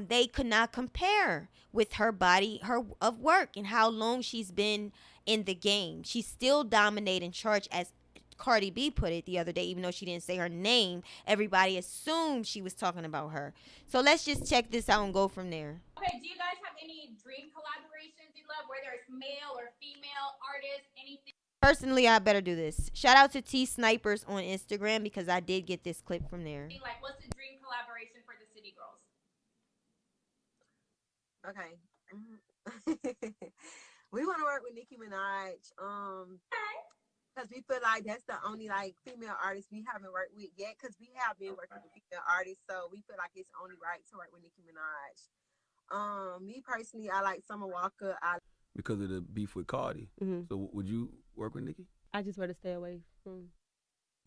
they could not compare with her body of work and how long she's been in the game. She's still dominating charge, as Cardi B put it the other day. Even though she didn't say her name, everybody assumed she was talking about her. So let's just check this out and go from there. Okay, do you guys have any dream collaborations you love, whether it's male or female artists, anything? Personally, I better do this. Shout out to T Snipers on Instagram, because I did get this clip from there. Like, what's the dream collaboration for the City Girls? Okay. We want to work with Nicki Minaj. Because we feel like that's the only female artist we haven't worked with yet, because we have been working with female artists, so we feel like it's only right to work with Nicki Minaj. Me personally, I like Summer Walker. Because of the beef with Cardi. So would you work with Nicki? I just rather stay away from.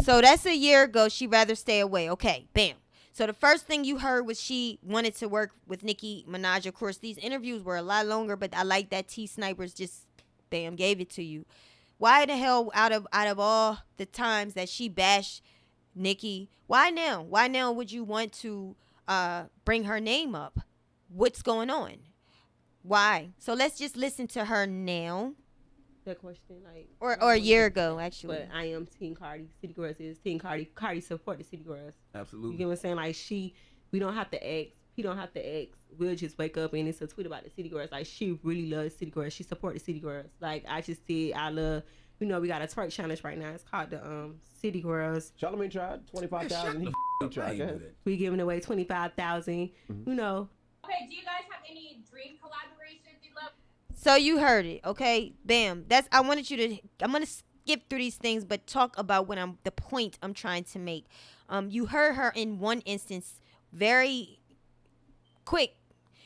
So that's a year ago. She'd rather stay away. Okay, bam. So the first thing you heard was she wanted to work with Nicki Minaj. Of course, these interviews were a lot longer, but I like that T Snipers just, bam, gave it to you. Why the hell, out of all the times that she bashed Nikki. Why now? Why now would you want to bring her name up? What's going on? Why? So let's just listen to her now. That question, like, or a year ago, actually. But I am Team Cardi. City Girls is Team Cardi. Cardi support the City Girls. Absolutely. You get what I'm saying? Like, we don't have to ask. He don't have to ask. We'll just wake up and it's a tweet about the City Girls. Like, she really loves City Girls. She support the City Girls. Like, I just said, I love. You know, we got a twerk challenge right now. It's called the City Girls. Charlamagne tried 25,000. He tried. We giving away 25,000. You know. Okay, do you guys have any dream collaborations you love? So you heard it, okay? Bam. I'm gonna skip through these things, but talk about the point I'm trying to make. You heard her in one instance, very quick.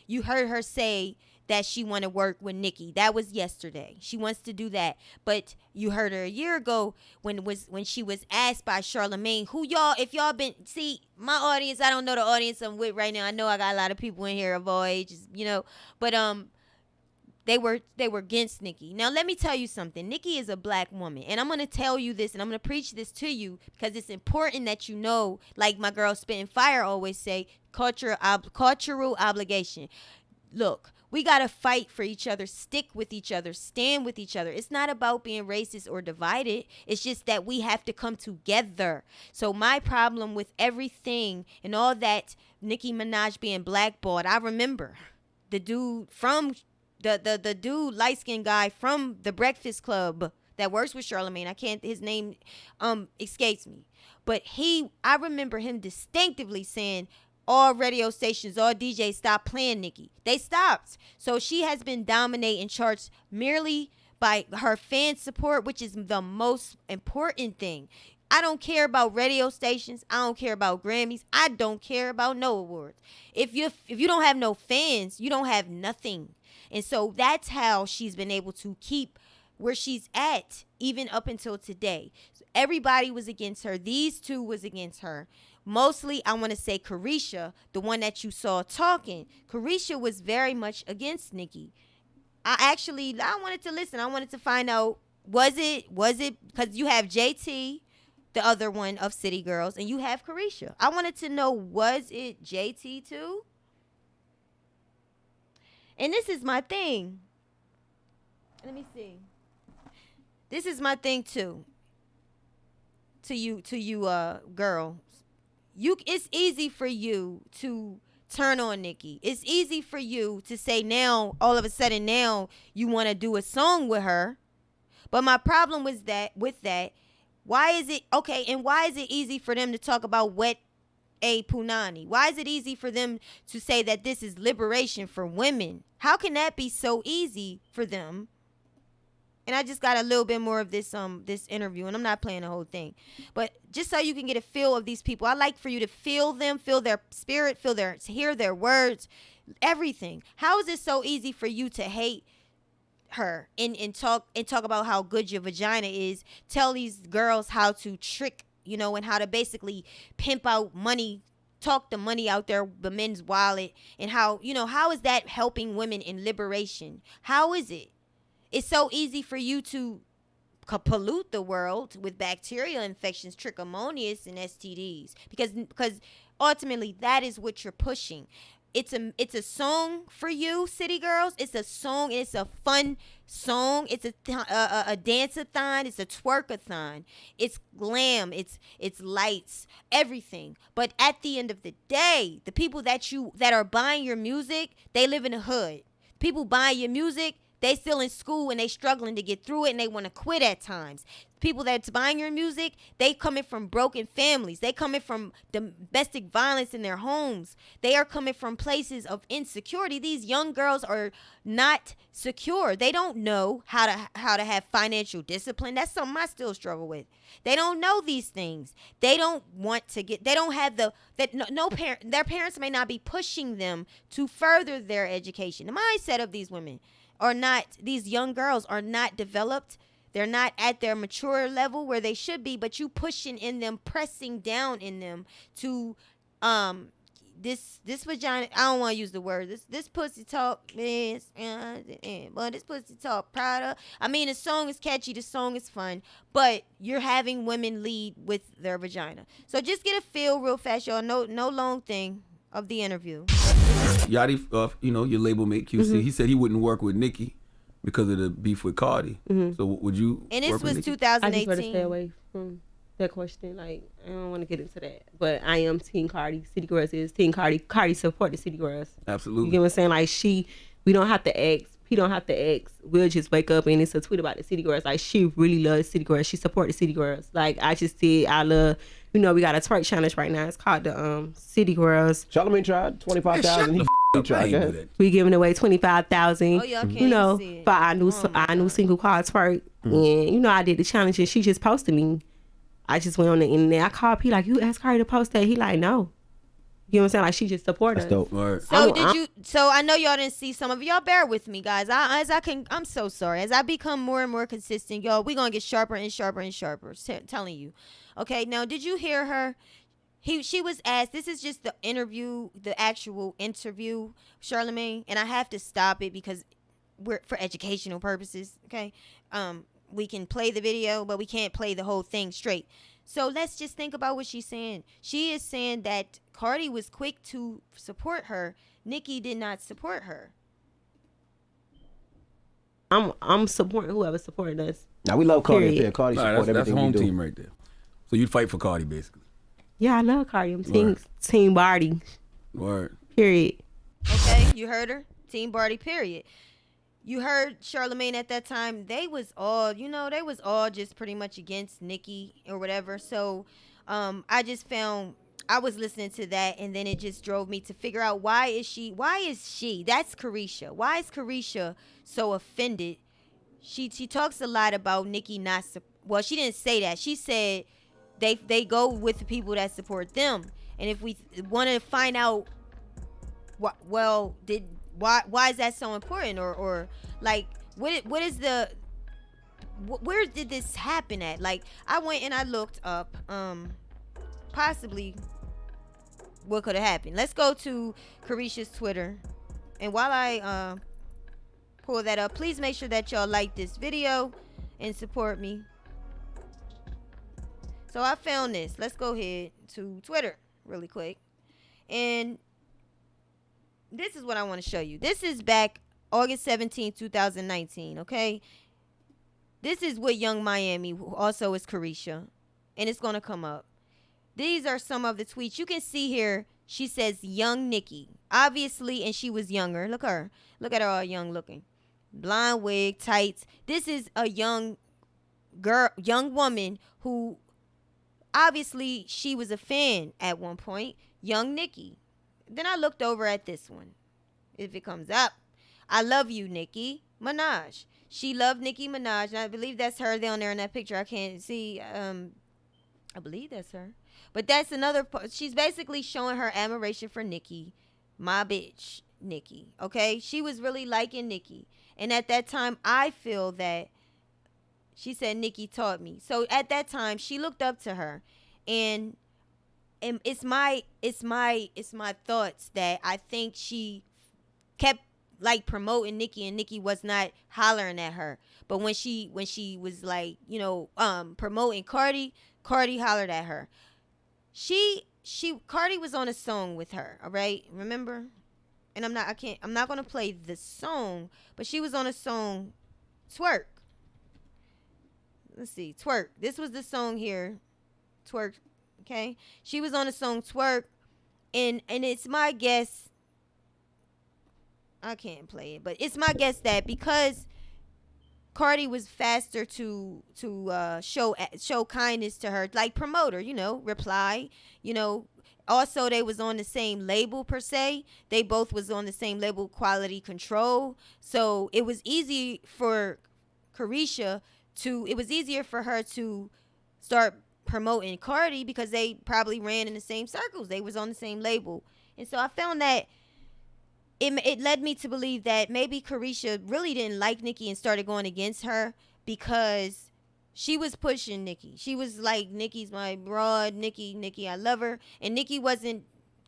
You heard her say that she want to work with Nicki. That was yesterday. She wants to do that. But you heard her a year ago when she was asked by Charlamagne, if y'all been, see, my audience, I don't know the audience I'm with right now. I know I got a lot of people in here of all ages, but they were against Nicki. Now let me tell you something. Nicki is a black woman, and I'm gonna tell you this, and I'm gonna preach this to you because it's important that you know. Like my girl Spitting Fire always say, cultural obligation. Look, we got to fight for each other, stick with each other, stand with each other. It's not about being racist or divided. It's just that we have to come together. So my problem with everything and all that Nicki Minaj being blackballed, I remember the dude from the dude, light-skinned guy from the Breakfast Club that works with Charlamagne. His name escapes me. But I remember him distinctively saying, all radio stations, all DJs stopped playing Nicki. They stopped. So she has been dominating charts merely by her fan support, which is the most important thing. I don't care about radio stations. I don't care about Grammys. I don't care about no awards. If you don't have no fans, you don't have nothing. And so that's how she's been able to keep where she's at, even up until today. So everybody was against her. These two was against her. Mostly, I want to say Carisha, the one that you saw talking. Carisha was very much against Nicki. I wanted to listen. I wanted to find out, was it, because you have JT, the other one of City Girls, and you have Carisha. I wanted to know, was it JT too? And this is my thing. Let me see. This is my thing too. To you, girl. It's easy for you to turn on Nicki. It's easy for you to say now, all of a sudden now, you want to do a song with her. But my problem was with that, why is it easy for them to talk about Wet A Punani? Why is it easy for them to say that this is liberation for women? How can that be so easy for them? And I just got a little bit more of this interview, and I'm not playing the whole thing. But just so you can get a feel of these people, I like for you to feel them, feel their spirit, hear their words, everything. How is it so easy for you to hate her and talk about how good your vagina is, tell these girls how to trick, and how to basically pimp out money, talk the money out there, the men's wallet, and how is that helping women in liberation? How is it? It's so easy for you to pollute the world with bacterial infections, trichomoniasis, and STDs because ultimately that is what you're pushing. It's a song for you, City Girls. It's a song. It's a fun song. It's a dance-a-thon. It's a twerk-a-thon. It's glam. It's lights. Everything. But at the end of the day, the people that are buying your music, they live in the hood. People buying your music, they still in school and they struggling to get through it and they want to quit at times. People that's buying your music, they coming from broken families. They coming from domestic violence in their homes. They are coming from places of insecurity. These young girls are not secure. They don't know how to have financial discipline. That's something I still struggle with. They don't know these things. They don't want to get. They don't have their parents may not be pushing them to further their education. The mindset of these women these young girls are not developed. They're not at their mature level where they should be, but you pushing in them, pressing down in them to this vagina, I don't want to use the word, this pussy talk, man, but this pussy talk Prada. I mean, the song is catchy, the song is fun, but you're having women lead with their vagina. So just get a feel real fast, y'all. No long thing of the interview. Yachty, your label mate QC, he said he wouldn't work with Nicki because of the beef with Cardi. So would you? And this work with was Nicki? 2018. I just want to stay away from that question. Like, I don't want to get into that. But I am Team Cardi. City Girls is Team Cardi. Cardi support the City Girls. Absolutely. You get what I'm saying? Like, we don't have to ask. He don't have to ask. We'll just wake up and it's a tweet about the City Girls. Like, she really loves City Girls. She support the City Girls. Like, I just said, I love, we got a twerk challenge right now. It's called the City Girls. Charlamagne tried 25,000. He tried. We giving away 25,000. Oh, y'all can't even see it. For our new single called Twerk. And I did the challenge and she just posted me. I just went on the internet. I called P like, you asked Cardi to post that. He like, no. You know what I'm saying? Like, she just supported us. That's dope. Right. So I know y'all didn't see some of y'all. Bear with me, guys. I'm so sorry. As I become more and more consistent, y'all, we gonna get sharper and sharper and sharper. Telling you. Okay. Now, did you hear her? She was asked. This is just the interview, the actual interview, Charlamagne, and I have to stop it because we're for educational purposes. Okay. We can play the video, but we can't play the whole thing straight. So let's just think about what she's saying. She is saying that Cardi was quick to support her. Nicki did not support her. I'm supporting whoever supported us. Now we love Cardi. Period. Yeah, Cardi support That's everything home we do. team right there. So you'd fight for Cardi basically. Yeah, I love Cardi. I'm team Barty. Word. Period. Okay, you heard her. Team Barty, period. You heard Charlamagne at that time. They was all just pretty much against Nicki or whatever. So I just found, I was listening to that and then it just drove me to figure out why is she, that's Carisha. Why is Carisha so offended? She talks a lot about Nicki not, well, she didn't say that. She said they go with the people that support them. And if we want to find out why is that so important or like what is the where did this happen at? Like, I went and I looked up possibly what could have happened. Let's go to Carisha's Twitter, and while I pull that up, please make sure that y'all like this video and support me. So I found this. Let's go ahead to Twitter really quick, and this is what I want to show you. This is back August 17, 2019, okay? This is with Young Miami, who also is Carisha, and it's going to come up. These are some of the tweets. You can see here, she says, young Nicki. Obviously, and she was younger. Look at her. Look at her all young looking. Blonde wig, tights. This is a young girl, young woman who, obviously, she was a fan at one point. Young Nicki. Then I looked over at this one. If it comes up. I love you, Nicki Minaj. She loved Nicki Minaj. And I believe that's her down there in that picture. I can't see. I believe that's her. But that's another. She's basically showing her admiration for Nicki. My bitch, Nicki. Okay? She was really liking Nicki. And at that time, I feel that she said Nicki taught me. So at that time, she looked up to her. And it's my thoughts that I think she kept like promoting Nicki, and Nicki was not hollering at her. But when she was like, promoting Cardi hollered at her. Cardi was on a song with her, all right? Remember? And I'm not gonna play the song, but she was on a song, Twerk. Let's see, Twerk. This was the song here, Twerk. Okay, she was on a song Twerk, and it's my guess. I can't play it, but it's my guess that because Cardi was faster to show kindness to her, like promote her, reply, Also, they was on the same label per se. They both was on the same label, Quality Control. So it was easy for Carisha it was easier for her to start promoting Cardi because they probably ran in the same circles. They was on the same label. And so I found that it led me to believe that maybe Carisha really didn't like Nicki and started going against her because she was pushing Nicki. She was like, Nicki's my broad, Nicki, I love her. And Nicki wasn't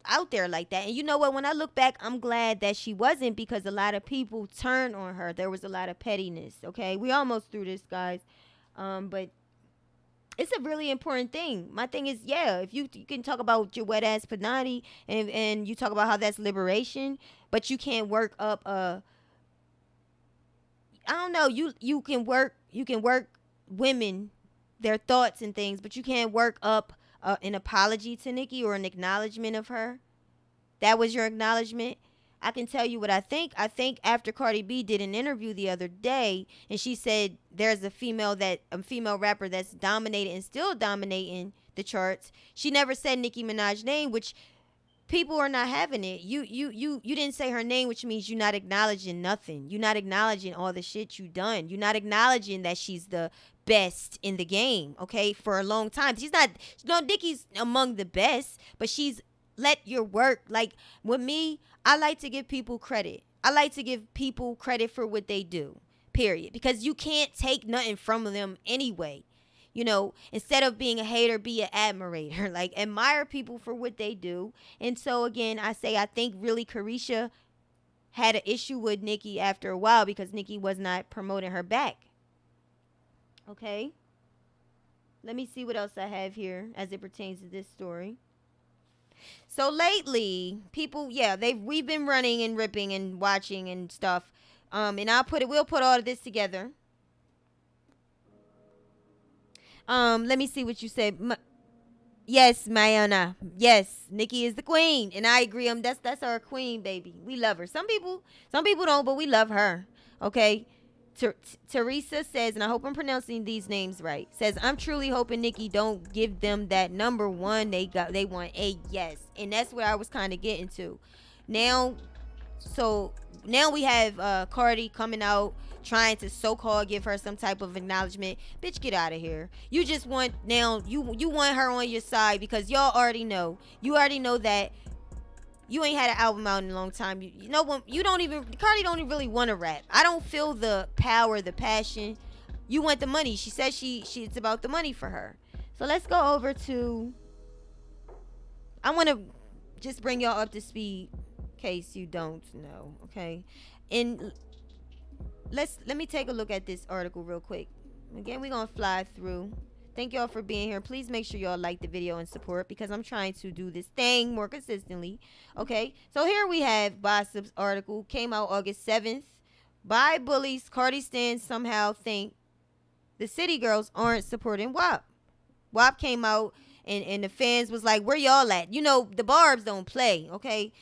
out there like that. And you know what? When I look back, I'm glad that she wasn't, because a lot of people turned on her. There was a lot of pettiness. Okay, we almost through this, guys. But it's a really important thing. My thing is, yeah, if you can talk about your wet ass panani and you talk about how that's liberation, but you can't work up I don't know, you can work women, their thoughts and things, but you can't work up an apology to Nicki or an acknowledgement of her. That was your acknowledgement. I can tell you what I think. I think after Cardi B did an interview the other day, and she said there's a female rapper that's dominated and still dominating the charts. She never said Nicki Minaj's name, which people are not having it. You didn't say her name, which means you're not acknowledging nothing. You're not acknowledging all the shit you done. You're not acknowledging that she's the best in the game, okay, for a long time. She's not, Nicki's among the best, but she's let your work. Like, with me, I like to give people credit. I like to give people credit for what they do, period. Because you can't take nothing from them anyway. You know, instead of being a hater, be an admirator. Like, admire people for what they do. And so, again, I think really Carisha had an issue with Nicki after a while because Nicki was not promoting her back. Okay? Let me see what else I have here as it pertains to this story. So lately, people, we've been running and ripping and watching and stuff. And we'll put all of this together. Let me see what you said. Yes, Mayana. Yes, Nicki is the queen, and I agree. That's our queen, baby. We love her. Some people don't, but we love her. Okay. Teresa says, and I hope I'm pronouncing these names right, says, I'm truly hoping Nicki don't give them that number one they want a yes. And that's where I was kind of getting to. Now we have Cardi coming out trying to so-called give her some type of acknowledgement. Bitch, get out of here. You just want, now you want her on your side because y'all already know. You already know that you ain't had an album out in a long time. You know when Cardi don't even really want to rap. I don't feel the power, the passion. You want the money. She says it's about the money for her. So let's go over to, I want to just bring y'all up to speed in case you don't know, okay? And let me take a look at this article real quick. Again, we're going to fly through. Thank y'all for being here. Please make sure y'all like the video and support because I'm trying to do this thing more consistently. Okay, so here we have Gossip's article. Came out August 7th. By bullies, Cardi stans somehow think the city girls aren't supporting WAP. WAP came out and the fans was like, where y'all at? You know, the Barbs don't play, okay?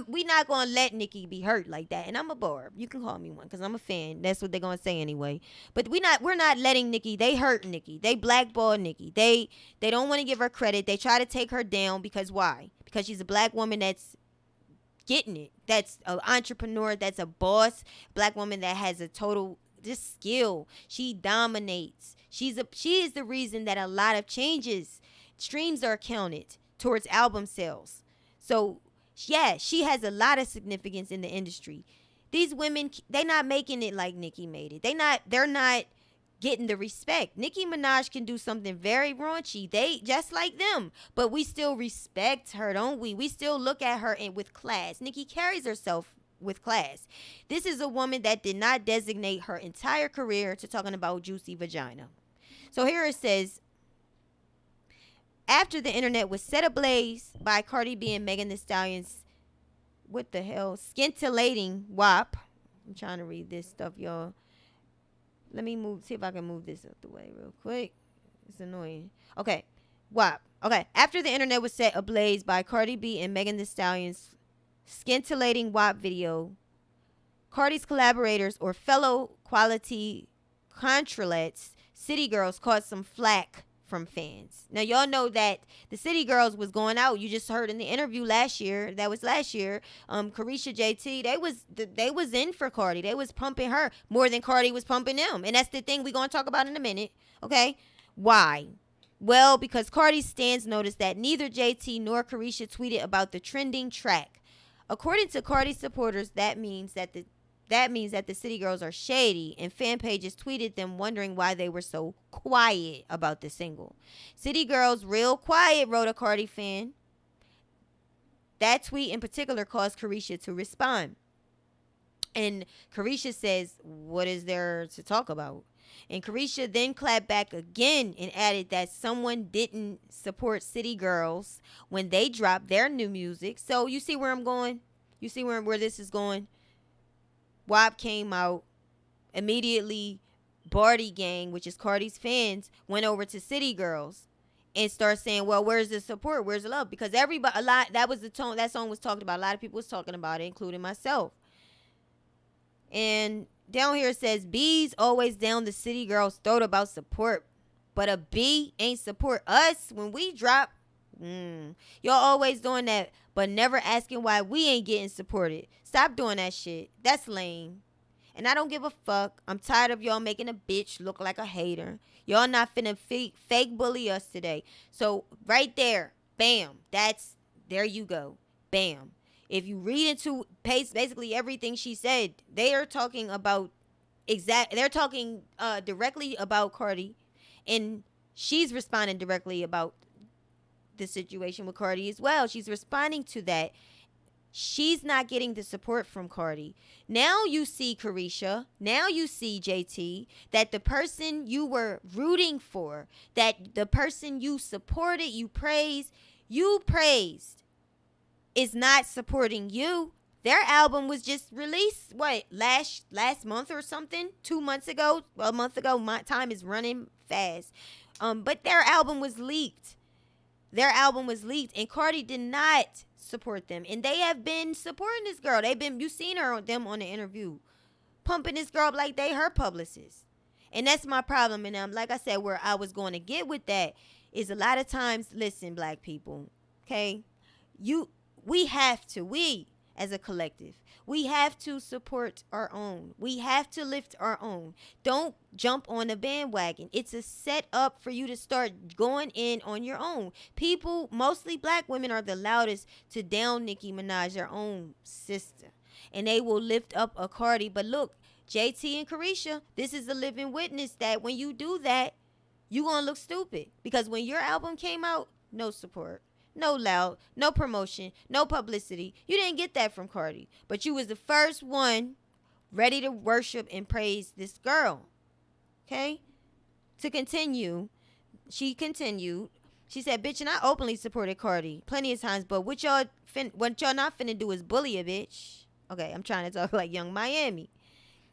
We not gonna let Nicki be hurt like that. And I'm a Barb. You can call me one because I'm a fan. That's what they're gonna say anyway. But we're not letting Nicki. They hurt Nicki. They blackball Nicki. They don't want to give her credit. They try to take her down because why? Because she's a black woman that's getting it. That's an entrepreneur. That's a boss. Black woman that has a total just skill. She dominates. She is the reason that a lot of streams are counted towards album sales. So yeah, she has a lot of significance in the industry. These women, they not making it like Nicki made it. They're not getting the respect. Nicki Minaj can do something very raunchy. They just like them, but we still respect her, don't we? We still look at her with class. Nicki carries herself with class. This is a woman that did not designate her entire career to talking about juicy vagina. So here it says, after the internet was set ablaze by Cardi B and Megan Thee Stallion's, what the hell, scintillating WAP. I'm trying to read this stuff, y'all. Let me see if I can move this out the way real quick. It's annoying. Okay, WAP. Okay, after the internet was set ablaze by Cardi B and Megan Thee Stallion's scintillating WAP video, Cardi's collaborators or fellow quality contralets, City Girls, caught some flack from fans. Now y'all know that the City Girls was going out. You just heard in the interview last year. Carisha JT, they was in for Cardi. They was pumping her more than Cardi was pumping them. And that's the thing we're going to talk about in a minute. Okay? Why? Well, because Cardi stans noticed that neither JT nor Carisha tweeted about the trending track. According to Cardi supporters, that means that the City Girls are shady, and fan pages tweeted them wondering why they were so quiet about the single. City Girls real quiet, wrote a Cardi fan. That tweet in particular caused Carisha to respond. And Carisha says, what is there to talk about? And Carisha then clapped back again and added that someone didn't support City Girls when they dropped their new music. So you see where I'm going? You see where this is going? WAP came out. Immediately, Barty Gang, which is Cardi's fans, went over to City Girls and start saying, well, where's the support? Where's the love? Because that was the tone that song was talked about. A lot of people was talking about it, including myself. And down here it says, B's always down the City Girls' throat about support, but a B ain't support us when we drop. Y'all always doing that, but never asking why we ain't getting supported. Stop doing that shit. That's lame. And I don't give a fuck. I'm tired of y'all making a bitch look like a hater. Y'all not finna fake bully us today. So right there, bam, there you go. Bam. If you read into basically everything she said, they are talking about they're talking directly about Cardi, and she's responding directly about the situation with Cardi as well. She's responding to that. She's not getting the support from Cardi. Now you see, Carisha, now you see, JT, that the person you were rooting for, that the person you supported, you praised, is not supporting you. Their album was just released, last month or something? 2 months ago? Well, a month ago. My time is running fast. But their album was leaked. And Cardi did not support them. And they have been supporting this girl. You seen them on the interview, pumping this girl up like they her publicist. And that's my problem. And like I said, where I was going to get with that is a lot of times, listen, black people, okay? We as a collective, we have to support our own. We have to lift our own. Don't jump on the bandwagon. It's a setup for you to start going in on your own. People, mostly black women, are the loudest to down Nicki Minaj, their own sister. And they will lift up a Cardi. But look, JT and Carisha, this is a living witness that when you do that, you gonna look stupid. Because when your album came out, no support. No loud, no promotion, no publicity. You didn't get that from Cardi. But you was the first one ready to worship and praise this girl. Okay? To continue, she continued. She said, bitch, and I openly supported Cardi plenty of times, but what y'all not finna do is bully a bitch. Okay, I'm trying to talk like Young Miami.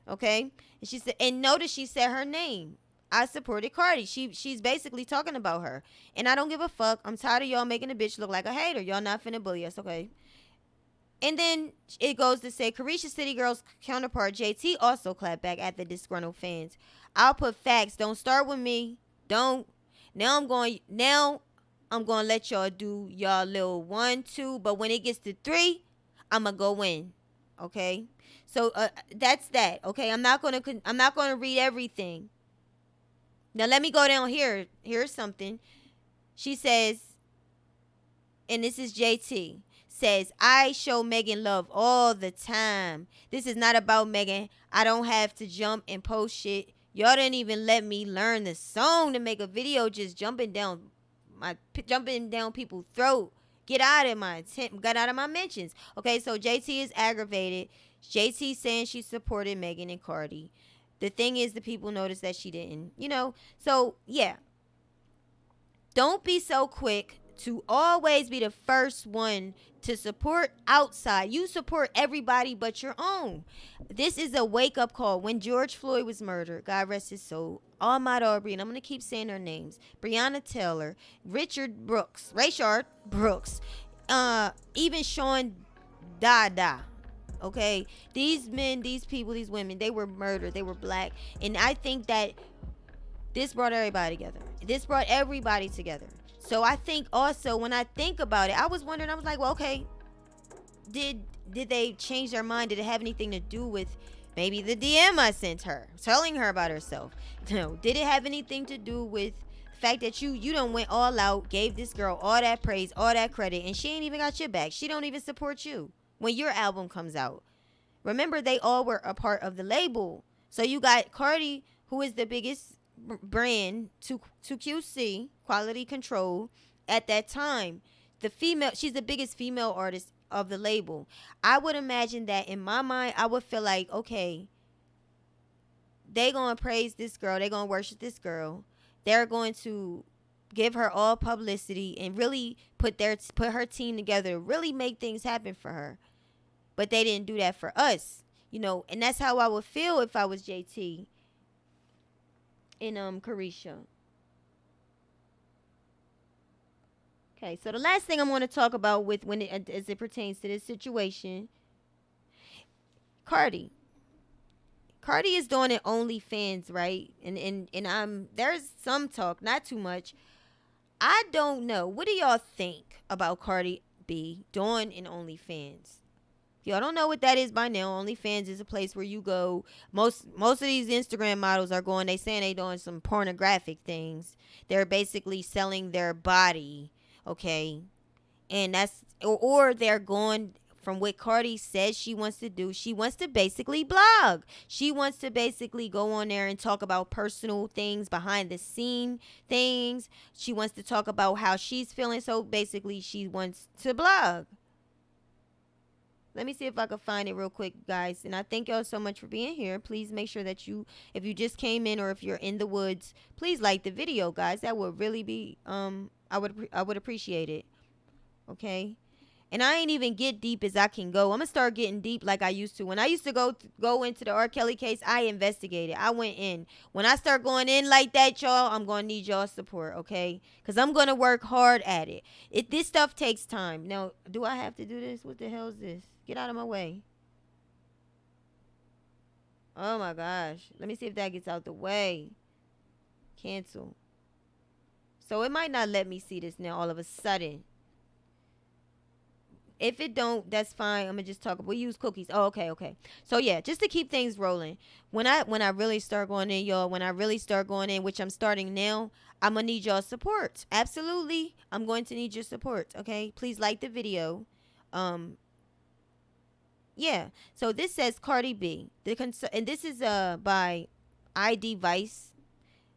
Okay? And she said, and notice she said her name. I supported Cardi. She's basically talking about her. And I don't give a fuck. I'm tired of y'all making a bitch look like a hater. Y'all not finna bully us, okay? And then it goes to say, Carisha City Girls counterpart JT also clapped back at the disgruntled fans. I'll put facts. Don't start with me. Don't. Now I'm going to let y'all do y'all little 1, 2. But when it gets to 3, I'm going to go in. Okay? So that's that. Okay? I'm not going to read everything. Now, let me go down here. Here's something. She says, and this is JT, says, I show Megan love all the time. This is not about Megan. I don't have to jump and post shit. Y'all didn't even let me learn the song to make a video just jumping down people's throat. Get out of my mentions. Okay, so JT is aggravated. JT saying she supported Megan and Cardi. The thing is, the people noticed that she didn't, So, yeah. Don't be so quick to always be the first one to support outside. You support everybody but your own. This is a wake-up call. When George Floyd was murdered, God rest his soul, Ahmaud Arbery, and I'm going to keep saying their names, Breonna Taylor, Rayshard Brooks, even Sean Dada. Okay, these men, these people, these women, they were murdered. They were black. And I think that this brought everybody together. So I think also, when I think about it, I was wondering, I was like, well, okay, did they change their mind? Did it have anything to do with maybe the DM I sent her, telling her about herself? No. Did it have anything to do with the fact that you done went all out, gave this girl all that praise, all that credit, and she ain't even got your back? She don't even support you when your album comes out. Remember, they all were a part of the label. So you got Cardi, who is the biggest brand to QC, quality control, at that time. the female, she's the biggest female artist of the label. I would imagine that in my mind, I would feel like, okay, they gonna praise this girl, they gonna worship this girl, they're going to give her all publicity and really put her team together, really make things happen for her. But they didn't do that for us, you know, and that's how I would feel if I was JT and Carisha. Okay, so the last thing I want to talk about with as it pertains to this situation, Cardi is doing it OnlyFans, right? And there's some talk, not too much. I don't know. What do y'all think about Cardi B doing an OnlyFans? If y'all don't know what that is by now, OnlyFans is a place where you go. Most of these Instagram models are going, they saying they doing some pornographic things. They're basically selling their body, okay? And that's, or they're going, from what Cardi says she wants to do, she wants to basically blog. She wants to basically go on there and talk about personal things, behind the scene things. She wants to talk about how she's feeling. So basically she wants to blog. Let me see if I can find it real quick, guys. And I thank y'all so much for being here. Please make sure that if you just came in or if you're in the woods, please like the video, guys. That would really be, I would appreciate it. Okay. And I ain't even get deep as I can go. I'm going to start getting deep like I used to. When I used to go into the R. Kelly case, I investigated. I went in. When I start going in like that, y'all, I'm going to need y'all support, okay? Because I'm going to work hard at it. This stuff takes time. Now, do I have to do this? What the hell is this? Get out of my way. Oh, my gosh. Let me see if that gets out the way. Cancel. So it might not let me see this now all of a sudden. If it don't, that's fine. I'm gonna just talk. We use cookies. Oh, okay. So yeah, just to keep things rolling. When I really start going in, y'all, which I'm starting now, I'm gonna need y'all support. Absolutely, I'm going to need your support. Okay, please like the video. Yeah. So this says Cardi B. And this is by ID Vice.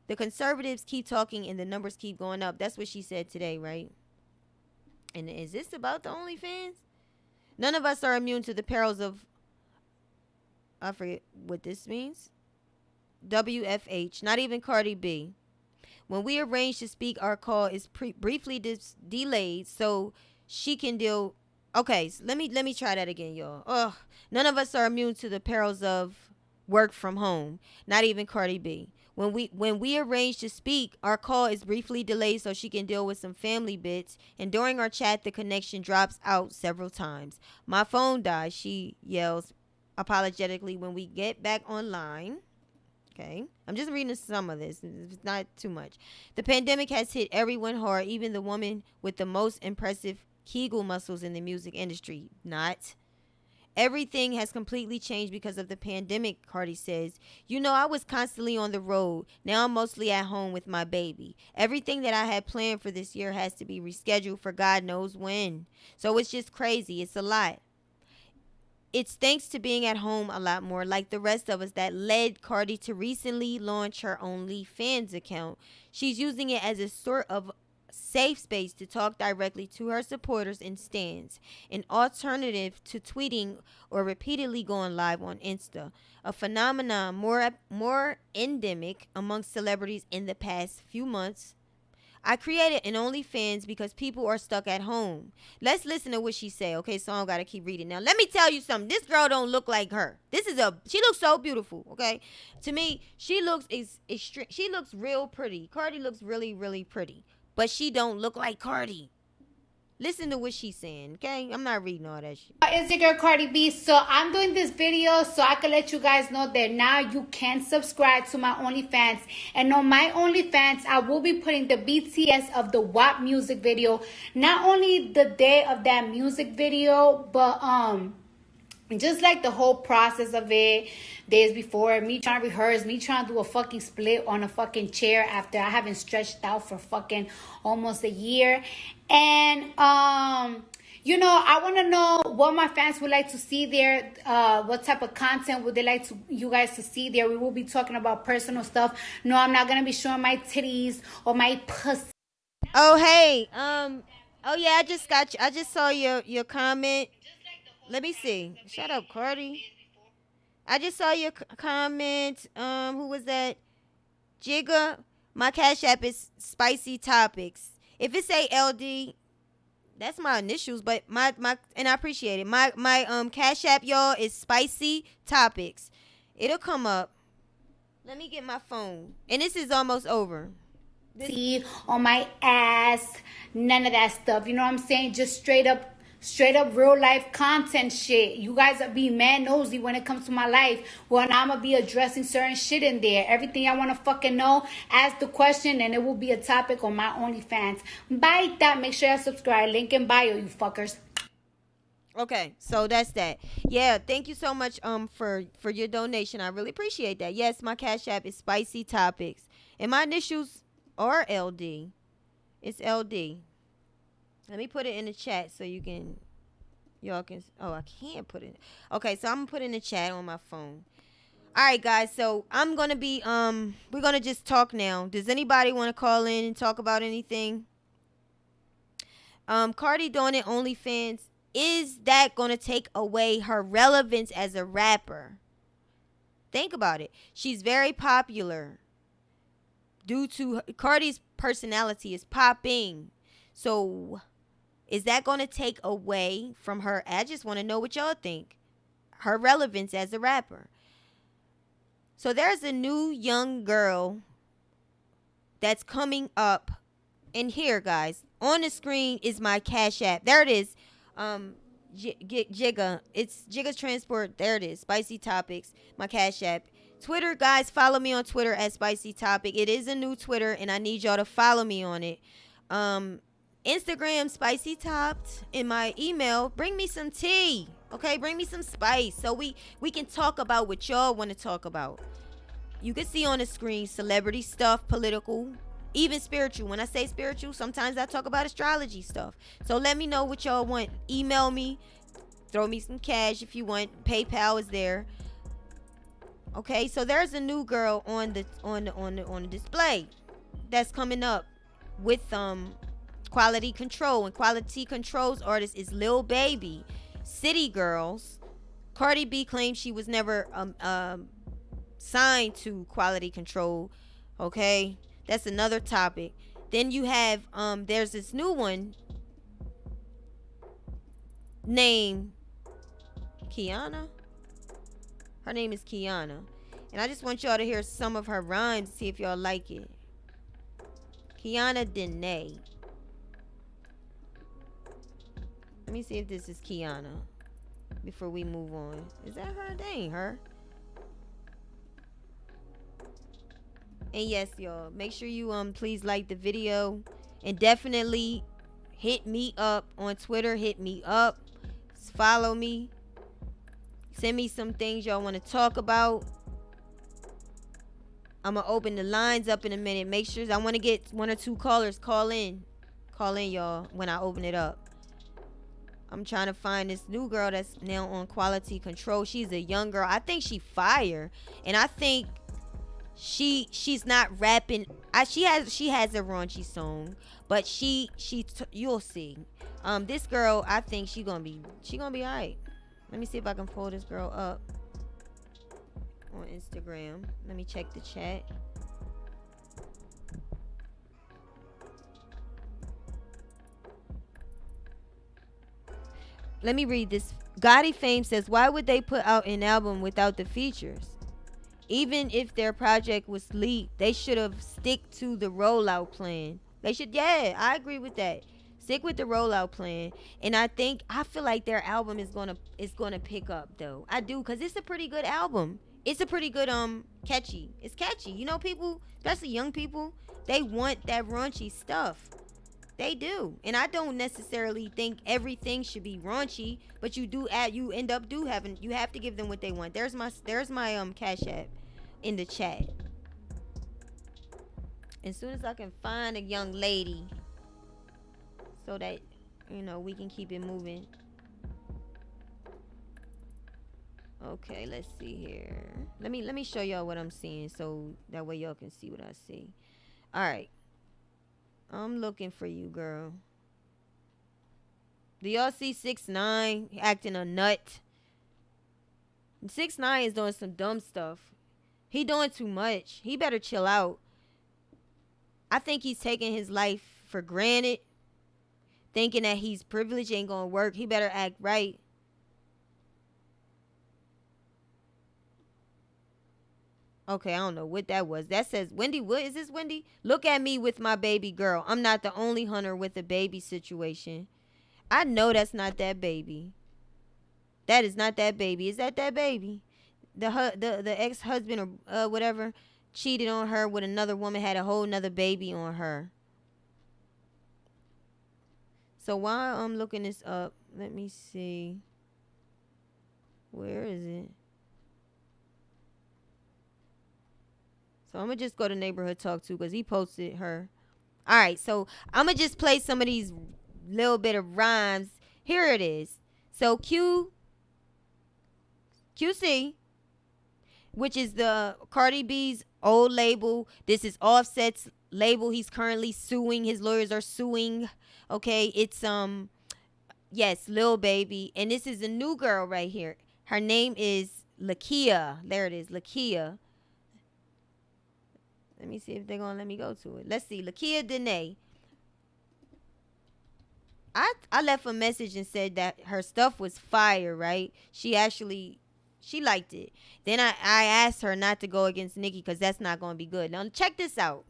The conservatives keep talking and the numbers keep going up. That's what she said today, right? And is this about the OnlyFans? None of us are immune to the perils of, I forget what this means. WFH, not even Cardi B. When we arrange to speak, our call is briefly delayed so she can deal. Okay, so let me try that again, y'all. Ugh. None of us are immune to the perils of work from home, not even Cardi B. When we arrange to speak, our call is briefly delayed so she can deal with some family bits. And during our chat, the connection drops out several times. My phone dies, she yells apologetically when we get back online. Okay, I'm just reading some of this. It's not too much. The pandemic has hit everyone hard, even the woman with the most impressive Kegel muscles in the music industry. Not. Everything has completely changed because of the pandemic, Cardi says. You know, I was constantly on the road. Now I'm mostly at home with my baby. Everything that I had planned for this year has to be rescheduled for God knows when. So it's just crazy. It's a lot. It's thanks to being at home a lot more, like the rest of us, that led Cardi to recently launch her OnlyFans account. She's using it as a sort of safe space to talk directly to her supporters and stans, an alternative to tweeting or repeatedly going live on Insta, a phenomenon more endemic amongst celebrities in the past few months. I created an OnlyFans because people are stuck at home. Let's listen to what she said. Okay, so I don't gotta keep reading. Now, let me tell you something. This girl don't look like her. She looks so beautiful. Okay, to me, she looks real pretty. Cardi looks really, really pretty. But she don't look like Cardi. Listen to what she's saying, okay? I'm not reading all that shit. It's your girl Cardi B. So I'm doing this video so I can let you guys know that now you can subscribe to my OnlyFans. And on my OnlyFans, I will be putting the BTS of the WAP music video. Not only the day of that music video, but just like the whole process of it, days before, me trying to rehearse, me trying to do a fucking split on a fucking chair after I haven't stretched out for fucking almost a year. And, you know, I want to know what my fans would like to see there. What type of content would they like you guys to see there? We will be talking about personal stuff. No, I'm not going to be showing my titties or my pussy. Oh, hey, Oh yeah, I just got you. I just saw your comment. Let me see. Shut up, Cardi. I just saw your comment. Who was that? Jigga. My Cash App is Spicy Topics. If it say LD, that's my initials, but my and I appreciate it. My Cash App, y'all, is Spicy Topics. It'll come up. Let me get my phone. And this is almost over. See on my ass, none of that stuff. You know what I'm saying? Just straight up real life content shit. You guys are being mad nosy when it comes to my life. Well, now I'm gonna be addressing certain shit in there. Everything I wanna fucking know, ask the question and it will be a topic on my OnlyFans. Bye that. Make sure you subscribe. Link in bio, you fuckers. Okay, so that's that. Yeah, thank you so much for your donation. I really appreciate that. Yes, my Cash App is Spicy Topics. And my initials are LD. It's LD. Let me put it in the chat so y'all can, oh, I can't put it. Okay, so I'm going to put it in the chat on my phone. All right, guys, so I'm going to be, we're going to just talk now. Does anybody want to call in and talk about anything? Cardi doing it OnlyFans. Is that going to take away her relevance as a rapper? Think about it. She's very popular. Due to Cardi's personality is popping. So is that going to take away from her? I just want to know what y'all think. Her relevance as a rapper. So there's a new young girl that's coming up. And here, guys, on the screen is my Cash App. There it is. Jigga. It's Jigga Transport. There it is. Spicy Topics. My Cash App. Twitter, guys, follow me on Twitter at Spicy Topic. It is a new Twitter, and I need y'all to follow me on it. Instagram, Spicy Topped. In my email, bring me some tea. Okay, bring me some spice so we can talk about what y'all want to talk about. You can see on the screen celebrity stuff, political, even spiritual. When I say spiritual, sometimes I talk about astrology stuff. So let me know what y'all want. Email me. Throw me some cash if you want. PayPal is there. Okay, so there's a new girl on the display that's coming up with Quality Control, and Quality Control's artist is Lil Baby. City Girls. Cardi B claims she was never signed to Quality Control. Okay, that's another topic. Then you have there's this new one named Kiana. Her name is Kiana. And I just want y'all to hear some of her rhymes, see if y'all like it. Kiana Dene. Let me see if this is Kiana before we move on. Is that her? That ain't her. And yes, y'all, make sure you please like the video. And definitely hit me up on Twitter. Hit me up. Follow me. Send me some things y'all want to talk about. I'm going to open the lines up in a minute. Make sure I want to get 1 or 2 callers. Call in. Call in, y'all, when I open it up. I'm trying to find this new girl that's now on Quality Control. She's a young girl. I think she fire. And I think she's not rapping. She has a raunchy song. But you'll see. This girl, I think she gonna be alright. Let me see if I can pull this girl up on Instagram. Let me check the chat. Let me read this. Gotti Fame says, why would they put out an album without the features? Even if their project was leaked, they should have stick to the rollout plan. They should, yeah, I agree with that. Stick with the rollout plan. And I feel like their album is gonna pick up though. I do, because it's a pretty good album. It's a pretty good catchy. It's catchy. You know, people, especially young people, they want that raunchy stuff. They do. And I don't necessarily think everything should be raunchy, but you have to give them what they want. There's my Cash App in the chat. As soon as I can find a young lady so that, you know, we can keep it moving. Okay, let's see here. Let me show y'all what I'm seeing so that way y'all can see what I see. All right. I'm looking for you, girl. Do y'all see 6ix9ine acting a nut? 6ix9ine is doing some dumb stuff. He doing too much. He better chill out. I think he's taking his life for granted, thinking that he's privileged, ain't gonna work. He better act right. Okay, I don't know what that was. That says Wendy. What is this, Wendy? Look at me with my baby girl. I'm not the only hunter with a baby situation. I know that's not that baby. That is not that baby. Is that baby? The ex-husband or whatever cheated on her with another woman, had a whole nother baby on her. So while I'm looking this up, let me see. Where is it? So I'm going to just go to Neighborhood Talk too, because he posted her. All right, so I'm going to just play some of these little bit of rhymes. Here it is. So QC, which is the Cardi B's old label. This is Offset's label. He's currently suing. His lawyers are suing. Okay, it's yes, Lil Baby. And this is a new girl right here. Her name is Lakia. There it is, Lakia. Let me see if they're gonna let me go to it. Let's see, Lakia Dene. I left a message and said that her stuff was fire, right? She liked it. Then I asked her not to go against Nicki because that's not gonna be good. Now check this out.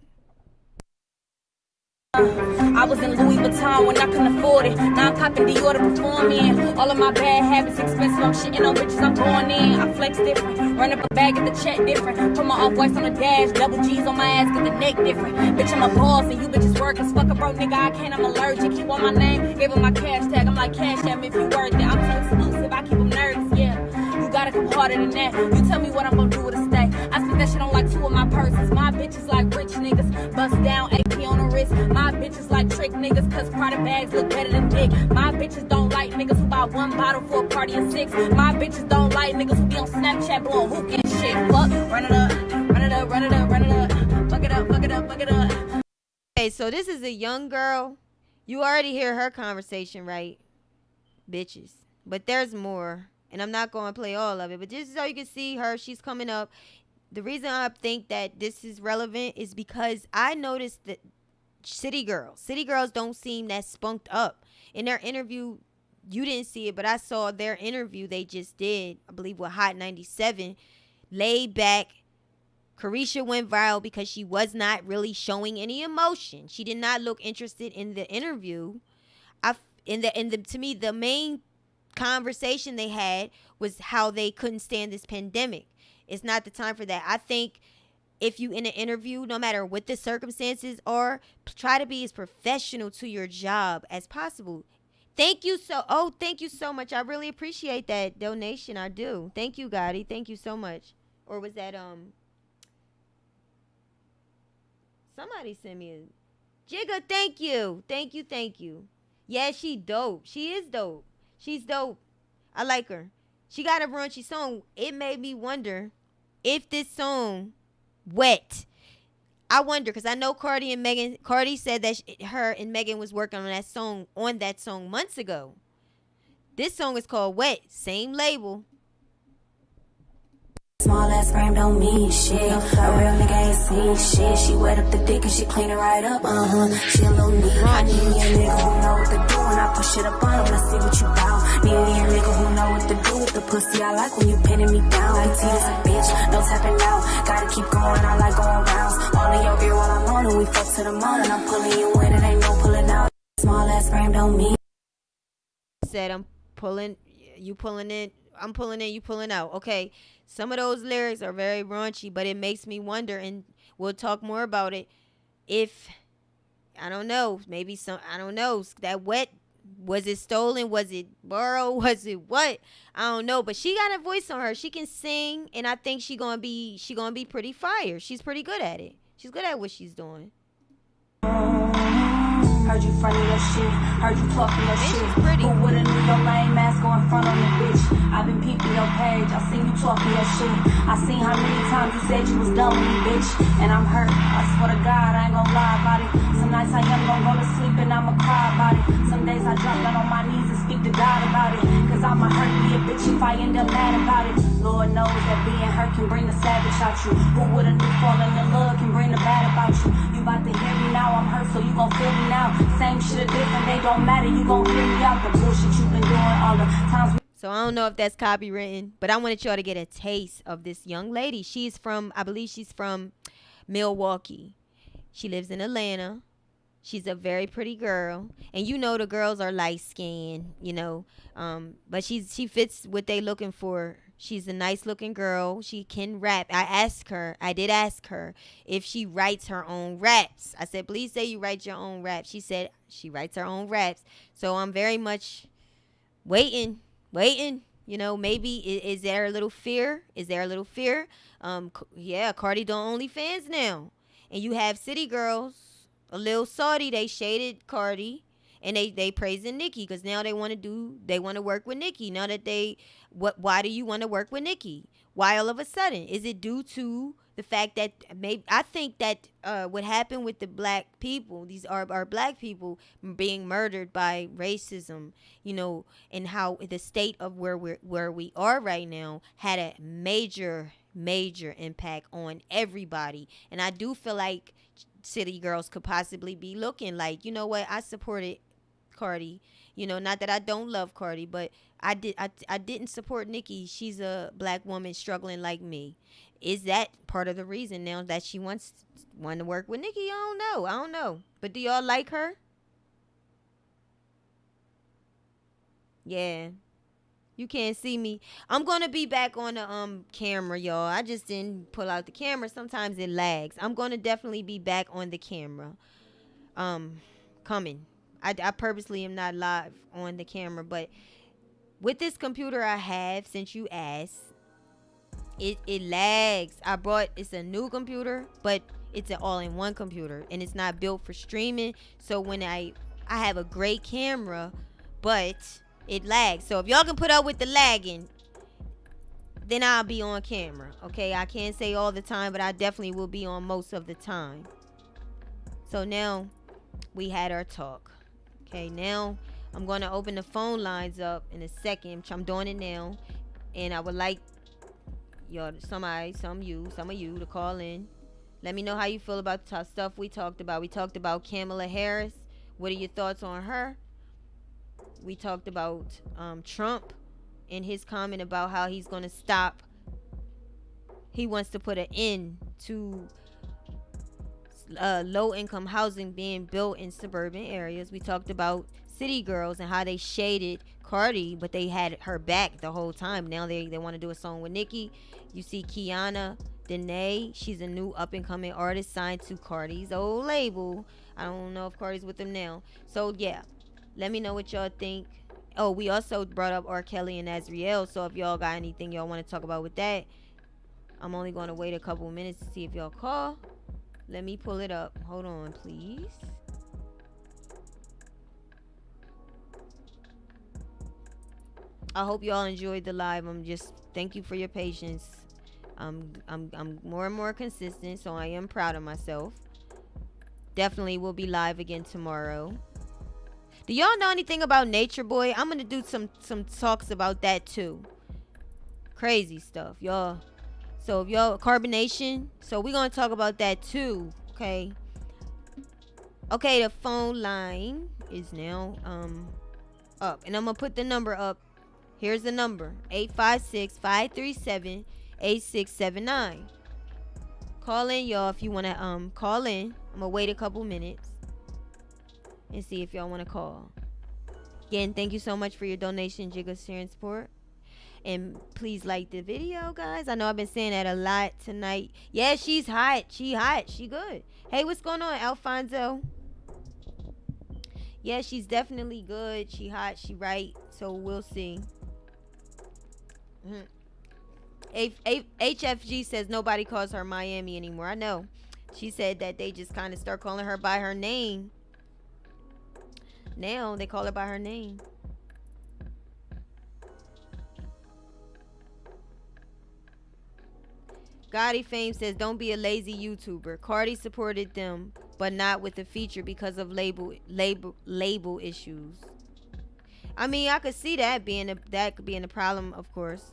I was in Louis Vuitton when I couldn't afford it. Now I'm copping Dior to perform in. All of my bad habits expensive. I'm shitting on bitches, I'm going in. I flex different. Run up a bag, get the check different. Put my off-whites on the dash. Double G's on my ass, get the neck different. Bitch, I'm a boss and you bitches work as fuck a broke nigga. I can't, I'm allergic. He want my name, gave him my cash tag. I'm like, cash at me if you worth it. I'm too exclusive, I keep them nervous, yeah. You gotta come harder than that. You tell me what I'm gonna do with a stay. I spent that shit on like 2 of my purses. My bitches like rich niggas. Bust down AP on the wrist. My bitches like trick niggas, cause Prada bags look better than dick. My bitches don't like niggas who buy 1 bottle for a party of 6. My bitches don't like niggas who be on Snapchat blowing hookah and shit. Fuck, run it up, run it up, run it up, run it up. Fuck it up, fuck it up, fuck it up. Okay, so this is a young girl. You already hear her conversation, right? Bitches. But there's more. And I'm not going to play all of it. But just so you can see her, she's coming up. The reason I think that this is relevant is because I noticed that city girls don't seem that spunked up. In their interview, you didn't see it, but I saw their interview they just did, I believe with Hot 97. Laid back. Carisha went viral because she was not really showing any emotion. She did not look interested in the interview. To me, the main conversation they had was how they couldn't stand this pandemic. It's not the time for that. I think if you in an interview, no matter what the circumstances are, try to be as professional to your job as possible. Thank you so much. I really appreciate that donation. I do. Thank you, Gotti. Thank you so much. Or was that somebody sent me a Jigga? Thank you. Yeah, she dope. She is dope. She's dope. I like her. She got a raunchy song. It made me wonder if this song, Wet, I wonder, because I know Cardi said that her and Megan was working on that song months ago. This song is called Wet, same label. Small ass frame don't mean shit. A real nigga ain't seen shit. She wet up the dick and she clean it right up. She a little neat. I need me a nigga who know what to do when I push it up on him. Let's see what you bout. Need me a nigga who know what to do with the pussy. I like when you pinning me down. Like T is a bitch, no tapping out. Gotta keep going, I like going rounds. All in your ear while I'm on and we fuck to the morning. I'm pulling you in, it ain't no pulling out. Small ass frame don't mean. Said I'm pulling, you pulling in. I'm pulling in, you pulling out. Okay, some of those lyrics are very raunchy, but it makes me wonder, and we'll talk more about it. If, I don't know, maybe I don't know, that Wet, was it stolen? Was it borrowed? Was it what? I don't know, but she got a voice on her. She can sing, and I think she gonna be pretty fire. She's pretty good at it. She's good at what she's doing. Heard you funny that shit, heard you talking that shit. Who would've knew your lame ass going front on the bitch? I've been peeping your page, I seen you talking that shit. I seen how many times you said you was done with me, bitch. And I'm hurt, I swear to God, I ain't gonna lie about it. Some nights I am gonna go to sleep and I'ma cry about it. Some days I drop down on my knees and speak to God about it. Cause I'ma hurt me a bitch if I end up mad about it. Lord knows that being hurt can bring the savage out you. Who would've knew falling in love can bring the bad about you? You about to hear me now, I'm hurt, so you gon' feel me now. Same shit or different, they don't matter, you gon' hear me out. The bullshit you been doing all the times. So I don't know if that's copywritten, but I wanted y'all to get a taste of this young lady. She's from, I believe she's from Milwaukee. She lives in Atlanta. She's a very pretty girl. And you know the girls are light skinned, you know. But she fits what they looking for. She's a nice looking girl. She can rap. I did ask her if she writes her own raps. I said, please say you write your own raps. She said she writes her own raps. So I'm very much waiting. You know, maybe is there a little fear? Yeah, Cardi don't OnlyFans now. And you have city girls, a little salty. They shaded Cardi. And they praising Nicki because now they want to work with Nicki. Now that why do you want to work with Nicki? Why all of a sudden? Is it due to the fact that I think that what happened with the black people, these are black people being murdered by racism, you know, and how the state of where we are right now had a major impact on everybody. And I do feel like city girls could possibly be looking like, you know what, I supported Cardi, you know, not that I don't love Cardi, but I didn't support Nicki. She's a black woman struggling like me. Is that part of the reason now that she wants to work with Nicki? I don't know. But do y'all like her? Yeah. You can't see me. I'm going to be back on the camera, y'all. I just didn't pull out the camera. Sometimes it lags. I'm going to definitely be back on the camera. Coming. I purposely am not live on the camera, but with this computer I have, since you asked, it lags. It's a new computer, but it's an all-in-one computer, and it's not built for streaming. So when I have a great camera, but it lags. So if y'all can put up with the lagging, then I'll be on camera. Okay, I can't say all the time, but I definitely will be on most of the time. So now we had our talk. Okay, now I'm going to open the phone lines up in a second. I'm doing it now, and I would like y'all, some of you to call in. Let me know how you feel about the stuff we talked about. We talked about Kamala Harris. What are your thoughts on her? We talked about Trump and his comment about how he's going to stop. He wants to put an end to low-income housing being built in suburban areas. We talked about city girls and how they shaded Cardi, but they had her back the whole time. Now they want to do a song with Nicki. You see Kiana Dene, she's a new up-and-coming artist signed to Cardi's old label. I don't know if Cardi's with them now. So yeah, let me know what y'all think. Oh, we also brought up R. Kelly and Azriel. So if y'all got anything y'all want to talk about with that, I'm only going to wait a couple minutes to see if y'all call. Let me pull it up. Hold on, please. I hope y'all enjoyed the live. Thank you for your patience. I'm more and more consistent, so I am proud of myself. Definitely will be live again tomorrow. Do y'all know anything about Nature Boy? I'm gonna do some talks about that too. Crazy stuff, y'all. So if y'all carbonation, so we're gonna talk about that too. Okay. Okay, the phone line is now up, and I'm gonna put the number up. Here's the number: 856-537-8679. Call in, y'all, if you wanna call in. I'm gonna wait a couple minutes and see if y'all wanna call. Again, thank you so much for your donation, Jigga, sharing support. And please like the video, guys. I know I've been saying that a lot tonight. Yeah, she's hot. She hot. She good. Hey, what's going on, Alfonso? Yeah, she's definitely good. She hot. She right. So we'll see. HFG says nobody calls her Miami anymore. I know. She said that they just kind of start calling her by her name. Now they call her by her name. Gotti Fame says, don't be a lazy YouTuber. Cardi supported them but not with the feature because of label issues. I mean, I could see that could be a problem, of course.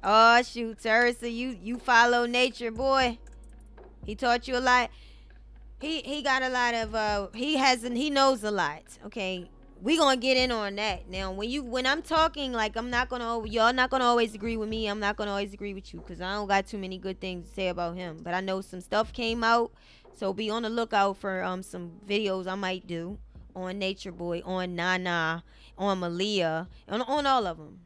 Oh shoot, Teresa, you follow nature, boy. He taught you a lot. He got a lot of he knows a lot. Okay, we gonna get in on that now. When I'm talking, like, y'all not gonna always agree with me. I'm not gonna always agree with you because I don't got too many good things to say about him. But I know some stuff came out, so be on the lookout for some videos I might do on Nature Boy, on Nana, on Malia, on all of them.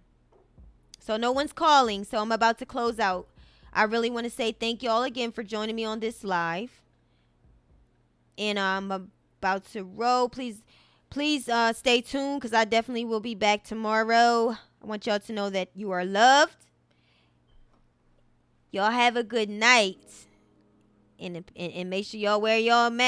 So no one's calling, so I'm about to close out. I really want to say thank y'all again for joining me on this live. And I'm about to roll. Please stay tuned because I definitely will be back tomorrow. I want y'all to know that you are loved. Y'all have a good night. And make sure y'all wear y'all mask.